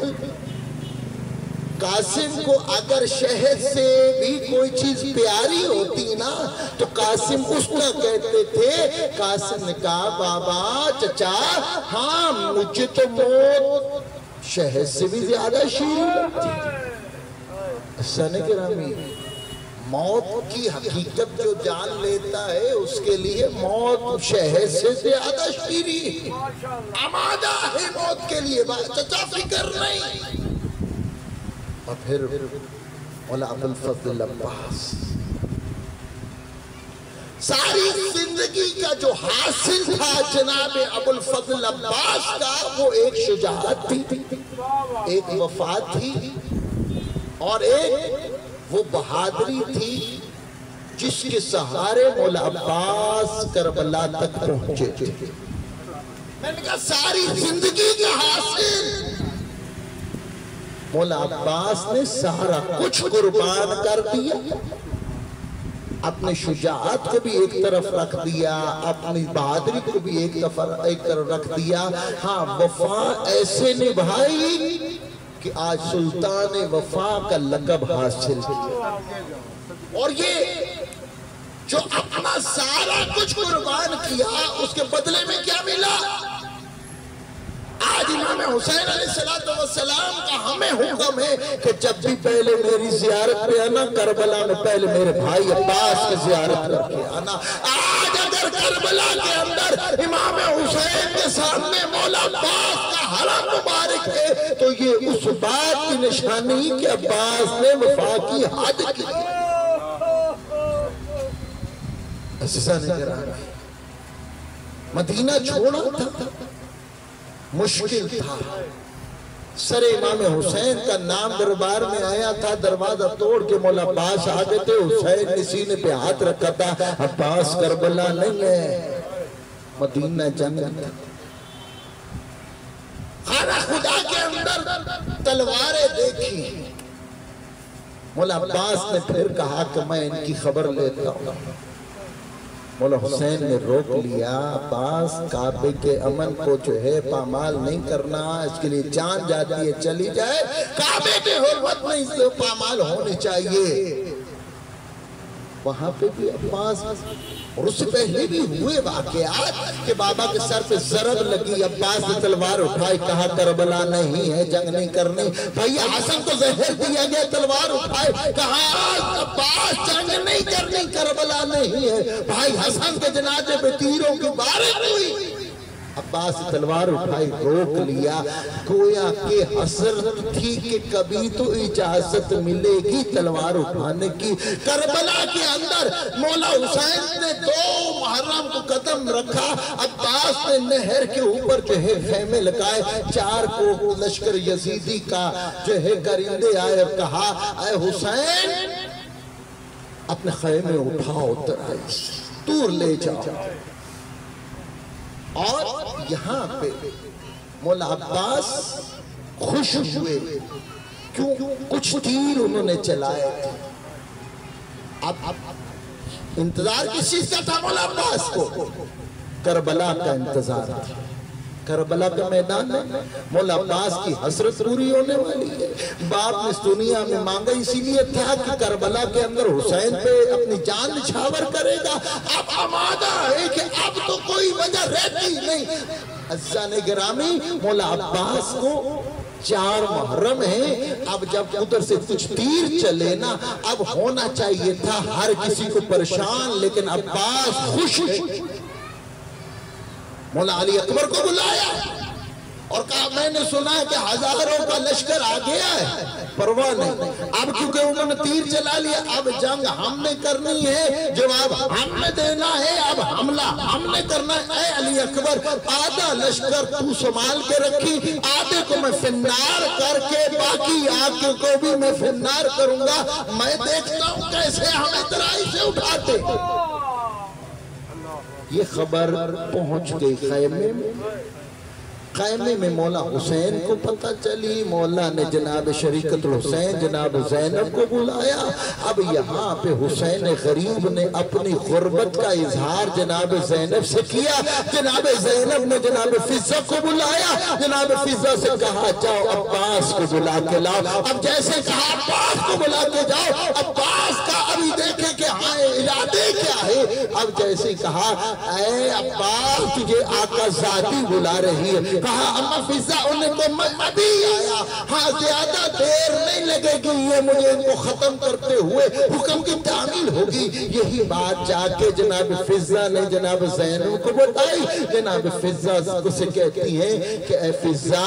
قاسم کو اگر شہد سے بھی کوئی چیز پیاری ہوتی نا تو قاسم اس کا کہتے تھے. قاسم نے کہا بابا چچا ہاں مجھے تو موت شہد سے بھی زیادہ شیریں لگتی. سنے گرامی موت کی حقیقت جو جان لیتا ہے اس کے لیے موت شہد سے زیادہ شیریں آمادہ ہے موت کے لیے. چچا فکر نہیں. اور پھر مولا ابوالفضل عباس ساری زندگی کا جو حاصل تھا جناب ابوالفضل عباس کا, وہ ایک شجاعت تھی, ایک وفات تھی, اور ایک وہ بہادری تھی جس کے سہارے مولا عباس کربلا تک پہنچے تھے. میں نے کہا ساری زندگی کا حاصل مولا عباس نے سارا کچھ قربان کر دیا، اپنے شجاعت کو بھی ایک طرف رکھ دیا، اپنی بہادری کو بھی ایک طرف رکھ دیا، ہاں وفا ایسے نبھائی کہ آج سلطان وفا کا لقب حاصل کیا۔ اور یہ جو اپنا سارا کچھ قربان کیا اس کے بدلے میں کیا ملا؟ آج امام حسین علیہ السلام کا ہمیں حکم ہے کہ جب بھی پہلے میری زیارت پہ آنا، کربلا میں پہلے میرے بھائی عباس کی زیارت کر کے آنا۔ آج اگر کربلا کے اندر امام حسین کے سامنے مولا عباس کا حرم مبارک ہے تو یہ اس بات کی نشانی کہ عباس نے وفا کی حد کی۔ عزیزان گرامی، مدینہ چھوڑا تھا، مشکل تھا، سر امام حسین کا نام دربار میں آیا تھا، دروازہ توڑ کے مولا عباس آگے تھے، حسین نے سینے پہ ہاتھ رکھا تھا، عباس کربلا نہیں ہے، مدینہ جنت تھا۔ خانہ خدا کے اندر تلواریں دیکھی، مولا عباس نے پھر کہا کہ میں ان کی خبر لیتا ہوں۔ مولا حسین نے روک لیا، عباس کعبے کے امن کو جو ہے پامال نہیں کرنا، اس کے لیے جان جاتی ہے چلی جائے، کعبے کی حرمت نہیں سے پامال ہونی چاہیے۔ وہاں پہ بھی عباس، اور اس سے پہلے بھی ہوئے واقعات کہ بابا کے سر پہ ضرب لگی، عباس نے تلوار اٹھائی، کہا کربلا نہیں ہے، جنگ نہیں کرنی، بھائی حسن کو زہر دیا گیا، تلوار اٹھائے، کہا عباس جنگ نہیں کرنی، کربلا نہیں ہے، بھائی حسن کے جنازے پہ تیروں کی بارش ہوئی، عباس تلوار اٹھائی، روک لیا، گویا کہ حسرت تھی کہ کبھی تو اجازت ملے گی تلوار اٹھانے کی۔ کربلا کے اندر مولا حسین نے 2 محرم کو قدم رکھا، عباس نے نہر کے اوپر جو ہے خیمے لگائے، 4 کو لشکر یزیدی کا جو ہے گرندے آئے اور کہا اے حسین اپنے خیمے اٹھاؤ، دور لے جاؤ۔ اور یہاں پہ مولا عباس خوش ہوئے، کیوں؟ کچھ تیر انہوں نے چلائے تھے۔ اب انتظار کس چیز کا تھا مولا عباس کو؟ کربلا کا انتظار تھا۔ کربلا کا میدان میں مولا عباس کی حسرت پوری ہونے والی ہے۔ باپ نے اس دنیا میں مانگا اسی لیے تھا کہ کربلا کے اندر حسین پہ اپنی جان نچھاور کرے گا، اب آمادہ ہے کہ اب تو کوئی وجہ رہتی نہیں۔ عزیزان گرامی، مولا عباس کو 4 محرم ہیں، اب جب ادھر سے کچھ تیر چلے نا، اب ہونا چاہیے تھا ہر کسی کو پریشان، لیکن عباس خوش ہے۔ مولا علی اکبر کو بلایا اور کہا میں نے سنا ہے کہ ہزاروں کا لشکر آ گیا ہے، پرواہ نہیں، اب کیونکہ انہوں نے تیر چلا لیا، اب جنگ ہم نے کرنی ہے، جواب ہم نے دینا ہے، اب حملہ ہم نے کرنا ہے۔ اے علی اکبر، آدھا لشکر تو سنبھال کے رکھی، آدھے کو میں فنار کر کے باقی آدھے کو بھی میں فنار کروں گا، میں دیکھتا ہوں کیسے ہم اترائی سے اٹھاتے۔ یہ خبر پہنچ گئی خیمے میں، خیمے میں مولا حسین کو پتہ چلی، مولا نے جناب شریکت الحسین جناب زینب کو بلایا۔ اب یہاں پہ حسین غریب نے اپنی غربت کا اظہار جناب زینب سے کیا، جناب زینب نے جناب فضہ کو بلایا، جناب فضہ سے کہا جاؤ عباس کو بلا کے لاؤ۔ اب جیسے کہا عباس کو بلا کے جاؤ، عباس کا ابھی دیکھیں کہ ہاں ارادے کیا ہے، اب جیسے کہا اے عباس تجھے آقا ذاتی بلا رہی ہے، کہا اما فضہ انہیں کو میں ابھی آیا، ہاں زیادہ دیر نہیں لگے گی، یہ مجھے ان کو ختم کرتے ہوئے حکم کی تعمیل ہوگی۔ یہی بات جا کے جناب فضہ نے جناب زینب کو بتائی، جناب فضہ سے کہتی ہیں کہ اے فضہ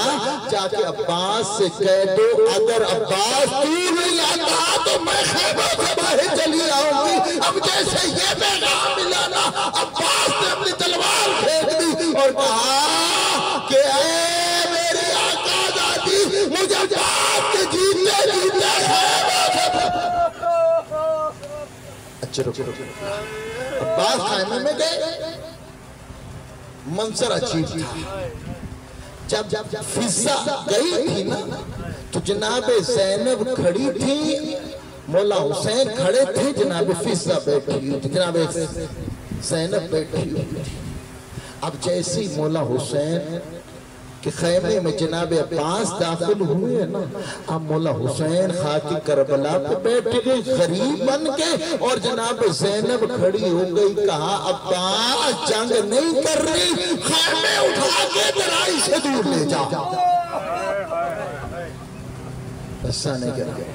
جا کے عباس سے کہہ دو اگر عباس تو نہیں آتا تو میں خیمہ سے باہر چلی آؤں گی۔ اب جیسے یہ پیغام ملا نا، عباس نے اپنی تلوار پھینک دی اور کہا کہ اے میری آقا ذاتی مجھے عباس کے جیتے جیتے اچھا عباس خیمے میں گئے، منظر عجیب تھا۔ جب فضہ گئی تھی نا تو جناب زینب کھڑی تھی، مولا حسین کھڑے تھے، جناب فضہ بیٹھی ہوئی تھی، جناب زینب بیٹھی ہوئی تھی۔ اب جیسی مولا حسین کہ خیمے میں جناب عباس داخل ہوئے ہیں نا، اب مولا حسین خاکی کربلا پہ بیٹھ گئے غریب بن کے، اور جناب زینب کھڑی ہو گئی، کہا عباس جنگ نہیں کر رہی، خیمے اٹھا کے لڑائی سے دور لے جاؤ۔ ایسا نہیں کر گئے،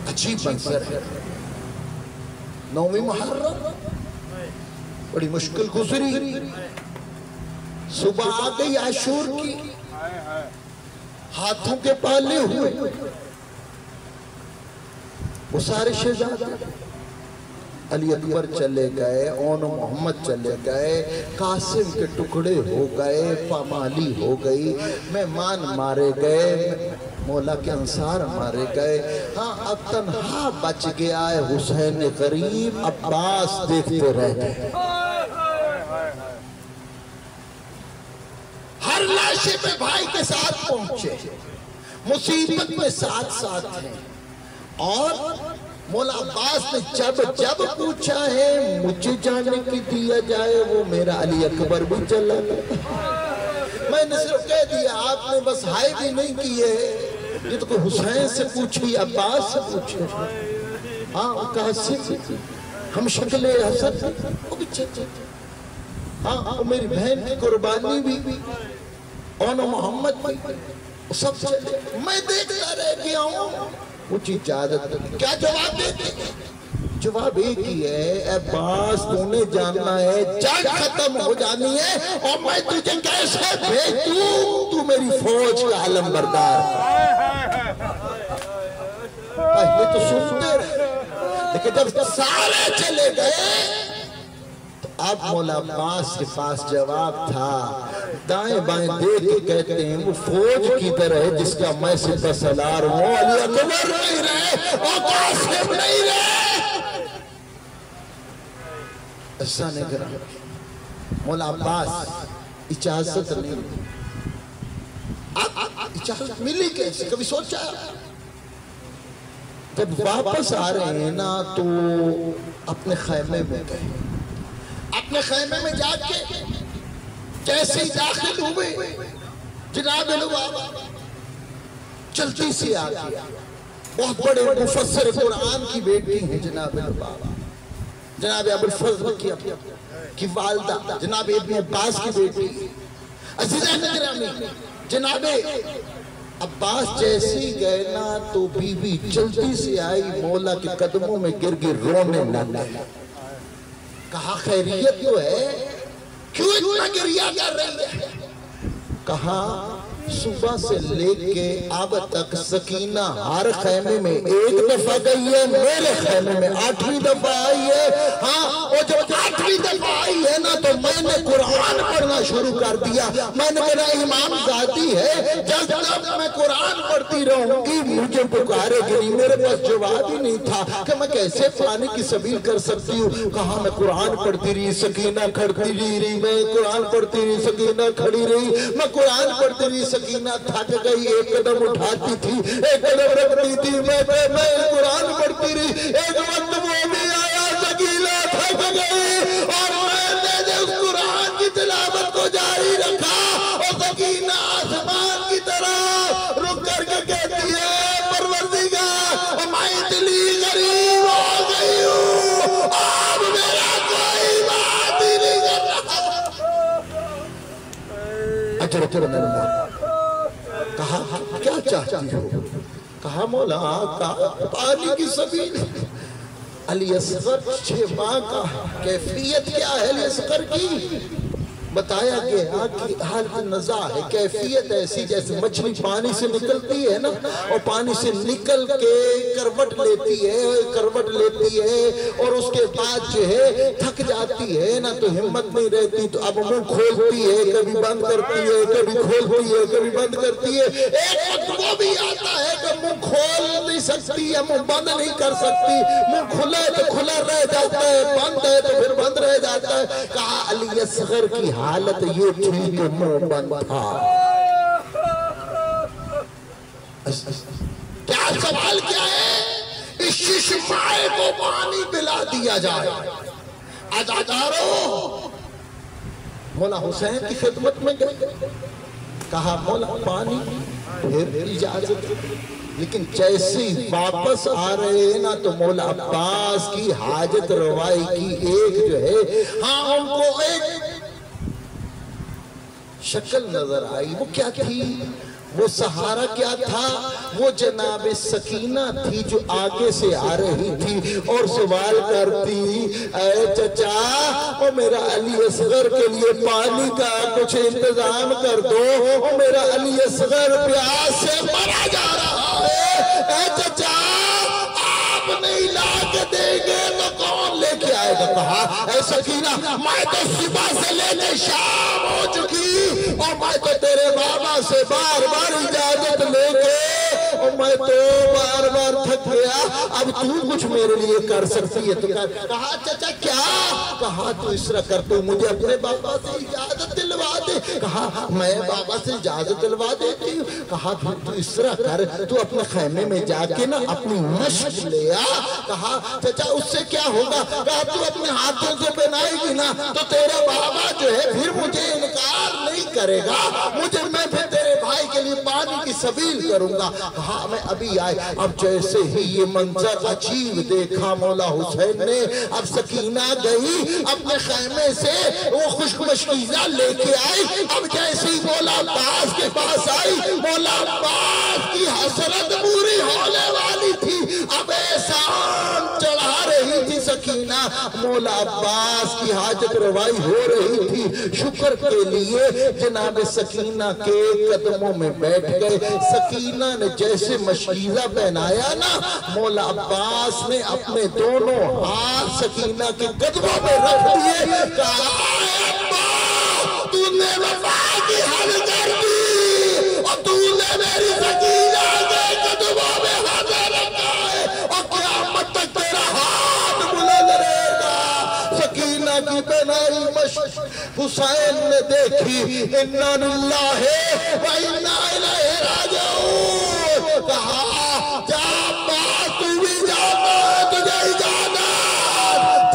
عجیب منظر ہے۔ 9 محرم بڑی مشکل گزری، صبح آ گئی عاشور کی، ہاتھوں کے پالے ہوئے، وہ سارے شہزادے علی اکبر چلے گئے، اون محمد چلے گئے، قاسم کے ٹکڑے ہو گئے، پامالی ہو گئی، مہمان مارے گئے، مولا کے انصار مارے گئے۔ ہاں اب تنہا بچ گیا ہے حسین غریب، عباس دیکھتے رہ گئے۔ ہر لاشے پہ بھائی کے ساتھ پہنچے، مصیبت میں ساتھ ساتھ ہیں، اور مولا عباس نے جب پوچھا ہے مجھے جانے کی دیا جائے، وہ میرا علی اکبر بھی چلا گیا۔ میں نے صرف کہہ دیا، آپ نے بس ہائے بھی نہیں کیے، یہ تو کوئی حسین سے پوچھی، عباس سے پوچھے، ہاں کہا صرف ہم شکل حسن، وہ بھی چلے، ہاں وہ میری بہن کی قربانی بھی، اون محمد بھی، سب چلے، میں دیکھتا رہ گیا ہوں، کچھ اجازت کیا جواب دیتے؟ جواب ایک ہی ہے، اے عباس تو نے جاننا ہے جنگ ختم ہو جانی ہے، اور میں تجھے کیسے بھیجوں، تو میری فوج کا علم بردار۔ یہ تو سنتے رہے، لیکن جب سارے چلے گئے تو اب مولا عباس کے پاس جواب تھا، دائیں بائیں دیکھ کے کہتے ہیں وہ فوج کی طرح ہے جس کا میں سپہ سالار ہوں، علی اکبر نہیں رہے اور قاسم نہیں رہے۔ ایسا نہیں کرا، مولا عباس اجازت نہیں، اجازت ملی کیسے، کبھی سوچا؟ جب واپس آ رہے ہیں نا تو اپنے خیمے میں گئے، اپنے خیمے میں جا کے جیسے ہی داخل ہوئے، جناب لبابہ چلتی سی آ گیا، بہت بڑے مفسر قرآن کی بیٹی ہیں جناب لبابہ، جناب ابو الفضل کی والدہ، جناب ابن عباس کی بیٹی، عزیزان گرامی، جناب عباس جیسی گئے نا تو بی بی جلدی سے آئی، مولا کے قدموں میں گر گر رونے لگا، کہا خیریت تو ہے، کیوں اتنا گریہ کر رہی ہے؟ کہا صبح سے لے کے اب تک سکینہ ہر خیمے میں 1 دفعہ گئی ہے، میرے خیمے میں 8ویں دفعہ آئی ہے، ہاں اور جب 8ویں دفعہ آئی ہے نا تو میں نے قرآن پڑھنا شروع کر دیا، میں نے کہا امام ذاتی ہے، جب تک میں قرآن پڑھتی رہوں گی مجھے پکارے گی نہیں، میرے پاس جواب ہی نہیں تھا کہ میں کیسے پانی کی سبیل کر سکتی ہوں، کہا میں قرآن پڑھتی رہی، سکینہ کھڑتی رہی، میں قرآن پڑھتی رہی، سکینہ کھڑی رہی، میں قرآن پڑھتی رہی، سکینہ تھک گئی، 1 قدم اٹھاتی تھی، 1 قدم رکھتی تھی، میں قرآن پڑھتی رہی، ایک وقت وہ بھی آیا، سکینہ تھک گئی، اور میں نے اس قرآن کی تلاوت کو جاری رکھا، اور سکینہ آسمان کی طرح رک کر کے کہتی ہے پروردگار میں اتنی غریب ہو گئی ہوں، اب میرا کوئی بات ہی نہیں کرتا۔ اچھا اللہ، کہا کیا چاہتی ہو؟ کہا مولا پانی کی سبیل۔ علی اصغر 6 ماہ کا کیفیت کیا ہے علی اصغر کی؟ بتایا گیا کہ حالت نزا ہے، کیفیت ایسی جیسے مچھلی پانی سے نکلتی ہے نا، اور پانی سے نکل کے کروٹ لیتی ہے اور اس کے بعد جو ہے تھک جاتی ہے نا تو ہمت نہیں رہتی، تو اب منہ کھولتی ہے، کبھی بند کرتی ہے، کبھی کھولتی ہے، کبھی بند کرتی ہے، ایک وقت وہ بھی آتا ہے کہ منہ کھول نہیں سکتی ہے، منہ بند نہیں کر سکتی، منہ کھلا ہے تو کھلا رہ جاتا ہے، بند ہے تو پھر بند رہ جاتا ہے۔ کہا علی اصغر کی حالت یہ تھی کہ منہ بند تھا۔ کیا سوال کیا ہے؟ اس ششمائے کو پانی پلا دیا جائے۔ عزادارو مولا حسین کی خدمت میں گئے، کہا مولا پانی، پھر اجازت۔ لیکن جیسے واپس آ رہے ہیں نا تو مولا عباس کی حاجت روائی کی ایک جو ہے، ہاں ان کو ایک شکل نظر آئی۔ وہ کیا تھی؟ وہ سہارا کیا تھا؟ وہ جناب سکینہ تھی جو آگے سے آ رہی تھی اور سوال کرتی، اے چچا او میرا علی اصغر کے لیے پانی کا کچھ انتظام کر دو، او میرا علی اصغر پیاس سے مرا جا رہا ہے، اے چچا آپ نہیں لا کے دیں گے تو کون لے کے آئے گا؟ کہا اے سکینہ میں تو صبح سے لے کے شام ہو چکی اور میں تو تیرے بابا سے بار بار اجازت لے کے اور میں تو بار بار تھک گیا، اب تو کچھ میرے لیے کر سکتی ہے؟ تو کہا چچا کیا؟ کہا تو اس طرح کر، تو مجھے اپنے بابا سے اجازت دلوا دے۔ کہا میں بابا سے اجازت دلوا دیتی ہوں۔ کہا پھر تو اس طرح کر، تو اپنے خیمے میں جا کے نا اپنی مشق لے آ۔ کہا چچا اس سے کیا ہوگا؟ کہا تو اپنے ہاتھوں سے بنائے گی نا تو تیرا بابا جو ہے پھر مجھے انکار نہیں کرے گا، میں پھر تیرے بھائی کے لیے پانی کی سبیل کروں گا۔ کہا میں ابھی آئے۔ اب جیسے ہی یہ منظر عجیب دیکھا مولا حسین نے، اب سکینہ گئی اپنے خیمے سے وہ خشک مشکیزہ لے کے آئی۔ اب جیسے ہی مولا عباس کے پاس آئی، مولا عباس کی حسرت پوری ہونے والی تھی، اب احسان چڑھا رہی تھی سکینہ، مولا عباس کی حاجت روائی ہو رہی تھی۔ شکر کے لیے جناب سکینہ کے قدموں میں بیٹھ گئے۔ سکینہ نے جیسے مشکیزہ پہنایا نا، مولا عباس نے اپنے دونوں ہاتھ سکینہ کے قدموں میں رکھ دیے، کہا اے ابا تو نے وفا کی حد کر دی اور تو نے میری سکینہ کے قدموں میں ہاتھ رکھا ہے اور قیامت تک تیرا ہاتھ بلند رہے گا۔ سکینہ کی بنائی مشق حسین نے دیکھی، اِنَّا لِلَّهِ وَإِنَّا إِلَيْهِ رَاجِعُونَ۔ کہا جا عباس تو بھی جاتا ہے، تجھے اجازت،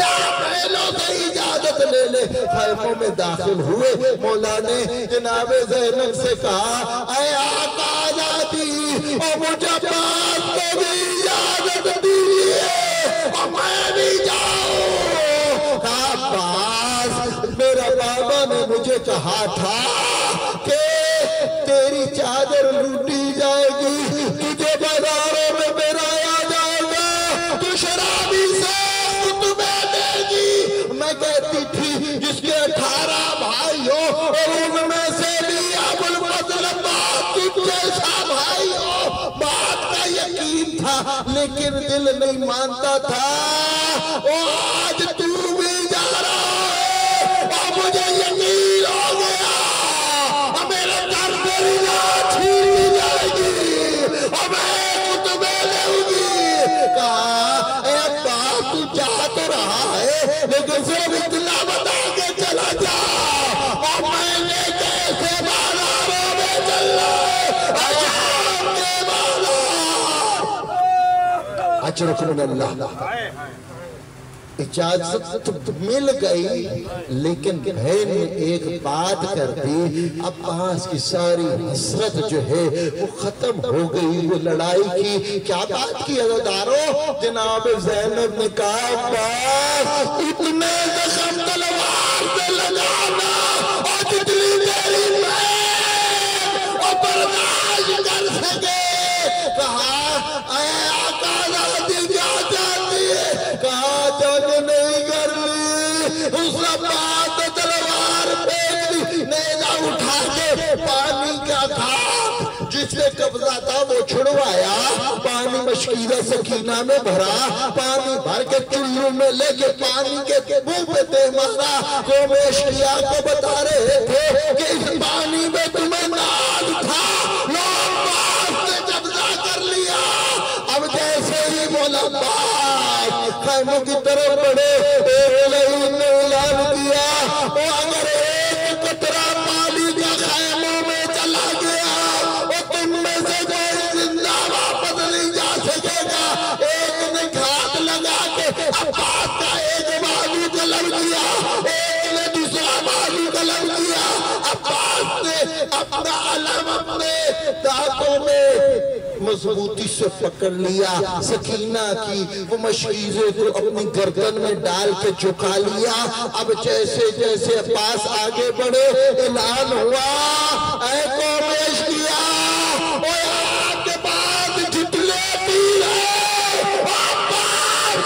جا پہلوں سے اجازت لے لے۔ خیموں میں داخل ہوئے، مولا نے جناب زینب سے کہا اے آقا آزادی اور مجھے عباس کو بھی اجازت دیجئے اور میں بھی جاؤں۔ کہا عباس میرا بابا نے مجھے کہا تھا کہ تیری چادر لوٹی جائے گی، تجھے بازاروں میں میرا آ جائے گا، تو شرابی سے خطبے دے گی۔ میں کہتی تھی جس کے 18 بھائی ہو اور ان میں سے بھی ابوالفضل عباس تجھ جیسا بھائی ہو، بات کا یقین تھا لیکن دل نہیں مانتا تھا۔ آج تو بھی جا رہا ہے اور مجھے یقین ہو گیا اور میرے در میری رات چھینی جائے گی اور میں خطبے لوں گی۔ کہا اے عباس تو جا تو رہا ہے لیکن صرف اتنا بتا کے چلا جا اور میں نے کیسے بازاروں میں چلنا ہے، عجاب کے بازار۔ اجرک من اللہ۔ اجازت مل گئی لیکن بہن نے ایک بات کر دی، عباس کی ساری حسرت جو ہے وہ ختم ہو گئی۔ وہ لڑائی کی کیا بات کی عزادارو؟ جناب زینب نے کہا عباس اتنے زخم تلوار سے لگانا اور جتنی میری بہن اور برداشت کر سکے۔ کہا اے آقا آزادی کیا چاہتی ہے؟ کہا جنگ نہیں کرنی۔ اس عباس نے تلوار پھینک دی، نیزہ اٹھا کے پانی کا گھاٹ جس نے قبضہ تھا وہ چھڑوایا، پانی مشکیزہ سکینہ میں بھرا، پانی بھر کے چلو میں لے کے پانی کے منہ پہ دے مارا۔ قوم اشقیاء کو بتا رہے تھے کہ اس پانی میں تمہیں ناز تھا، لوگ عباس نے قبضہ کر لیا۔ اب جیسے ہی مولا عباس خیموں کی طرف بڑھے، اعلان نے اعلان کیا وہ اگر ایک قطرہ پانی کا خیموں میں چلا گیا اور تم میں سے کوئی زندہ مضبوطی سے پکڑ لیا، سکینہ کی وہ مشیزے کو اپنی گردن میں ڈال کے جھکا لیا۔ اب جیسے جیسے عباس آگے بڑھے، اعلان ہوا، اے قوم اشقیا، اوے آپ کے بعد جتنے پیر ہیں، عباس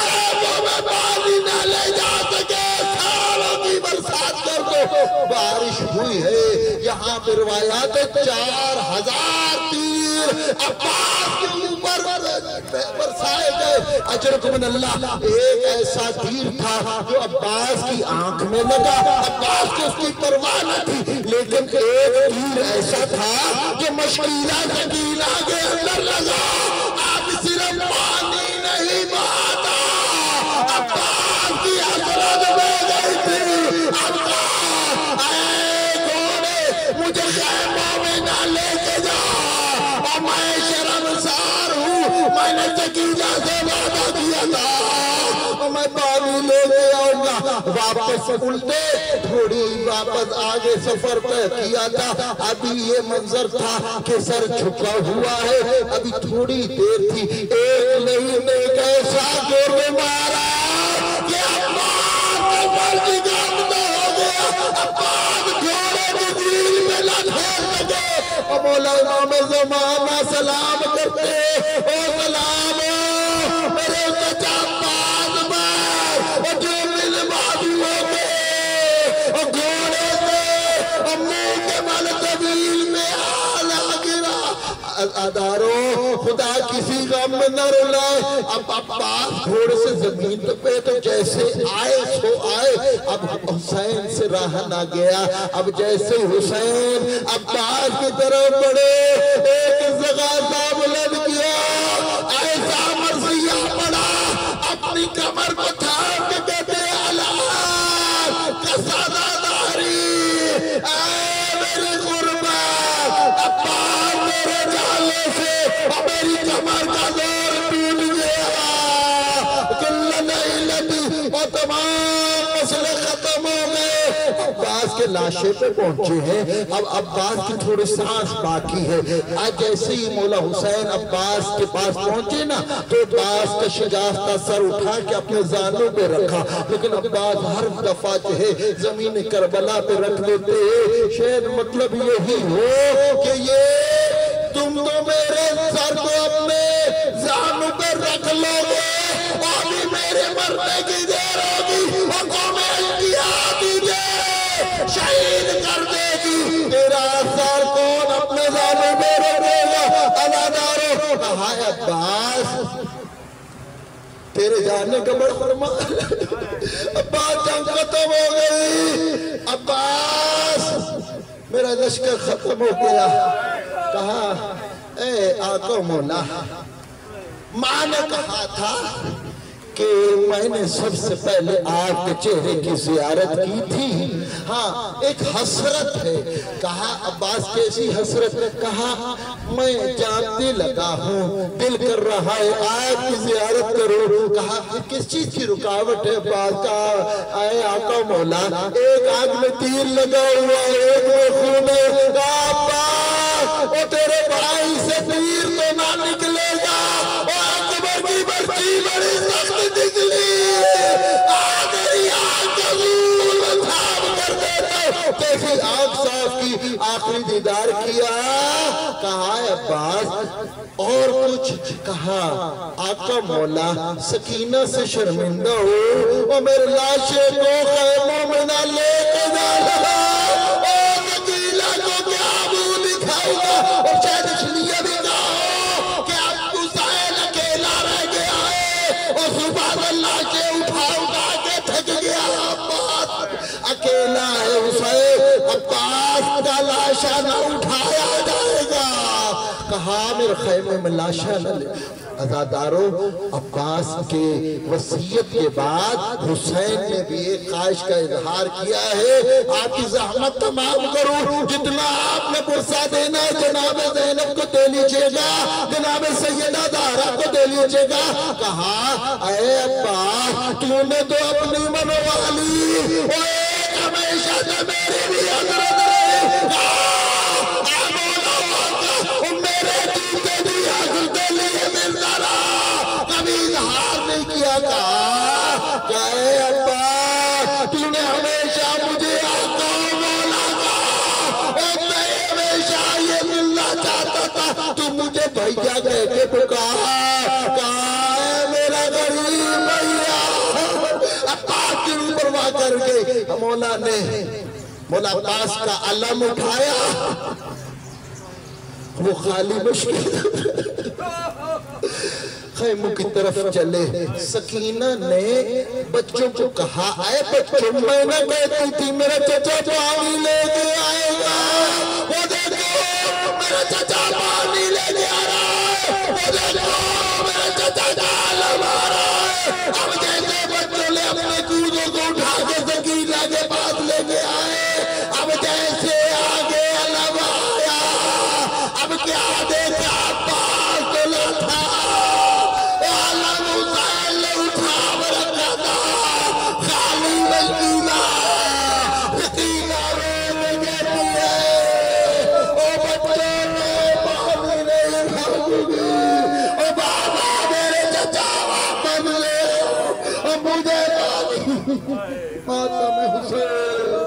صاحبوں میں پانی نہ لے جا سکے، سالوں کی برسات کر دو۔ بارش ہوئی ہے، یہاں پر روایات 4000 تیر عباس کے اوپر برسائے گئے۔ اجرکم من اللہ، ایک ایسا تیر تھا جو عباس کی آنکھ میں لگا، عباس کو اس کی پرواہ نہ تھی، لیکن ایک تیر ایسا تھا جو مشکیلہ سکینہ کے اندر لگا۔ اب صرف پانی نہیں بہاتا، عباس کی حسرت میں گئی تھی۔ عباس، اے گھوڑے، مجھے خیموں میں نہ لے کے جا، اور میں شرمسار ہوں، میں نے سکینہ سے وعدہ کیا تھا اور میں پانی لے کے آؤں گا۔ واپس الٹے، تھوڑی واپس آگے سفر طے کیا تھا، ابھی یہ منظر تھا کہ سر جھکا ہوا ہے، ابھی تھوڑی دیر تھی، ایک نہیں ایک ایسا گور مارا کہ عباس کا فرض گامدہ ہو گیا۔ عباس گھوڑے کی دل میں لٹھیر لگے، اور مولا امام زمانہ سلام کرتے، او سلام میرے چچا عباس پر، اور جو مل بازو ہو گئے، اور گھوڑے سے اور منہ کے بل طویل میں آلہ گرا۔ ادارو، خدا کسی غم میں نہ رلائے۔ اب عباس گھوڑے سے زمین پہ تو جیسے آئے سو آئے، اب حسین سے راہ نہ گیا۔ اب جیسے حسین عباس کی طرف بڑھے، ایک زغازہ بلند کیا، ایسا مرثیہ پڑا، اپنی کمر کو تھام کے کہتے اللہ کا سادہ داری، اے میری قربان، عباس میرے جالے سے اور میری کمر کا زور ٹوٹ گیا، کل نہیں لگی اور تمام مسئلے ختم ہو گئے۔ عباس کے لاشے پہ پہنچے ہیں، اب عباس کی تھوڑی سانس باقی ہے۔ آج جیسے ہی مولا حسین عباس کے پاس پہنچے نا، تو عباس کا شجاعت سر اٹھا کے اپنے زانوں پہ رکھا، لیکن عباس ہر دفعہ جو ہے زمین کربلا پہ رکھ دیتے۔ شاید مطلب یہی ہو کہ یہ تم تو میرے سر کو اپنے زانوں پہ رکھ لو گے، اور بھی میرے مرنے کی دیر ہوگی، اور قوم اشقیا تجھے شہید کر دے گی، تیرا سر کون اپنے زانوں پہ رکھے گا؟ ادادارو، کہا ہے عباس تیرے جانے کا بڑا فرمان، عباس جنگ ختم ہو گئی، عباس میرا لشکر ختم ہو گیا۔ کہا اے آقا مولا، ماں نے کہا تھا کہ میں نے سب سے پہلے آپ کے چہرے کی زیارت کی تھی، ہاں ایک حسرت ہے۔ کہا عباس کیسی حسرت؟ کہا میں جانتے لگا ہوں، دل کر رہا ہے آپ کی زیارت کروں۔ کہا کس چیز کی رکاوٹ ہے عباس؟ کہا اے آقا مولا، ایک آنکھ میں تیر لگا ہوا ہے، ایک میں خون ہے۔ کہا عباس، وہ تیرے بھائی سے تیر تو نہ نکلے گا، اور اکبر کی برچی بڑی سخت نکلی، آدری آنکھ کا ظلم صاف کر دیتا، کیسی آنکھ صاف کی، آخری دیدار کیا۔ کہا عباس اور کچھ؟ کہا آقا مولا، سکینہ سے شرمندہ ہو، اور میرے لاشے کو خیموں میں نہ لے کے جانا، اور سکینہ کو کیا منہ دکھاؤں گا؟ اور شاید اس لیے بھی کہا کہ اب حسین اکیلا رہ گیا ہے، اور صبح اللہ سے اٹھا کے تھک گیا۔ عباس اکیلا ہے حسین، عباس کا لاشا نہ اٹھایا جائے گا۔ کہا میرے خیمے میں لاشا نہ لے۔ عزادارو، عباس کے وصیت کے بعد حسین نے بھی ایک خواہش کا اظہار کیا ہے، آپ کی زحمت تمام کروں، جتنا آپ نے پرسہ دینا ہے جناب زینب کو دے لیجئے گا، جناب سیدہ زہرا کو دے لیجئے گا۔ کہا اے عباس، تو نے تو اپنی منوالی، وہ ایک ہمیشہ سے میری بھی حضرت رہے، میرے جیتے بھی حضرت تو مجھے بھیا کہہ کے پکار کہا ہے میرا غریب بھیا عباس کی روح پرواہ کر کے مولا نے مولا عباس کا علم اٹھایا وہ خالی مشکل خیموں کی طرف چلے سکینہ نے بچوں کو کہا اے بچوں میں نہ کہتی تھی میرا چچا پانی لے کے آئے گا وہ دیکھو میرا چچا پانی لے کے آ رہا ہے وہ دیکھو میرا چچا جالم آ رہا ہے اب جیسے بچوں نے اپنے کودوں کو اٹھا کے سکینہ کے پاس لے کے آئے اب جیسے آگے علم آیا اب کیا دیکھا عباس تو لٹھا ماتم حسین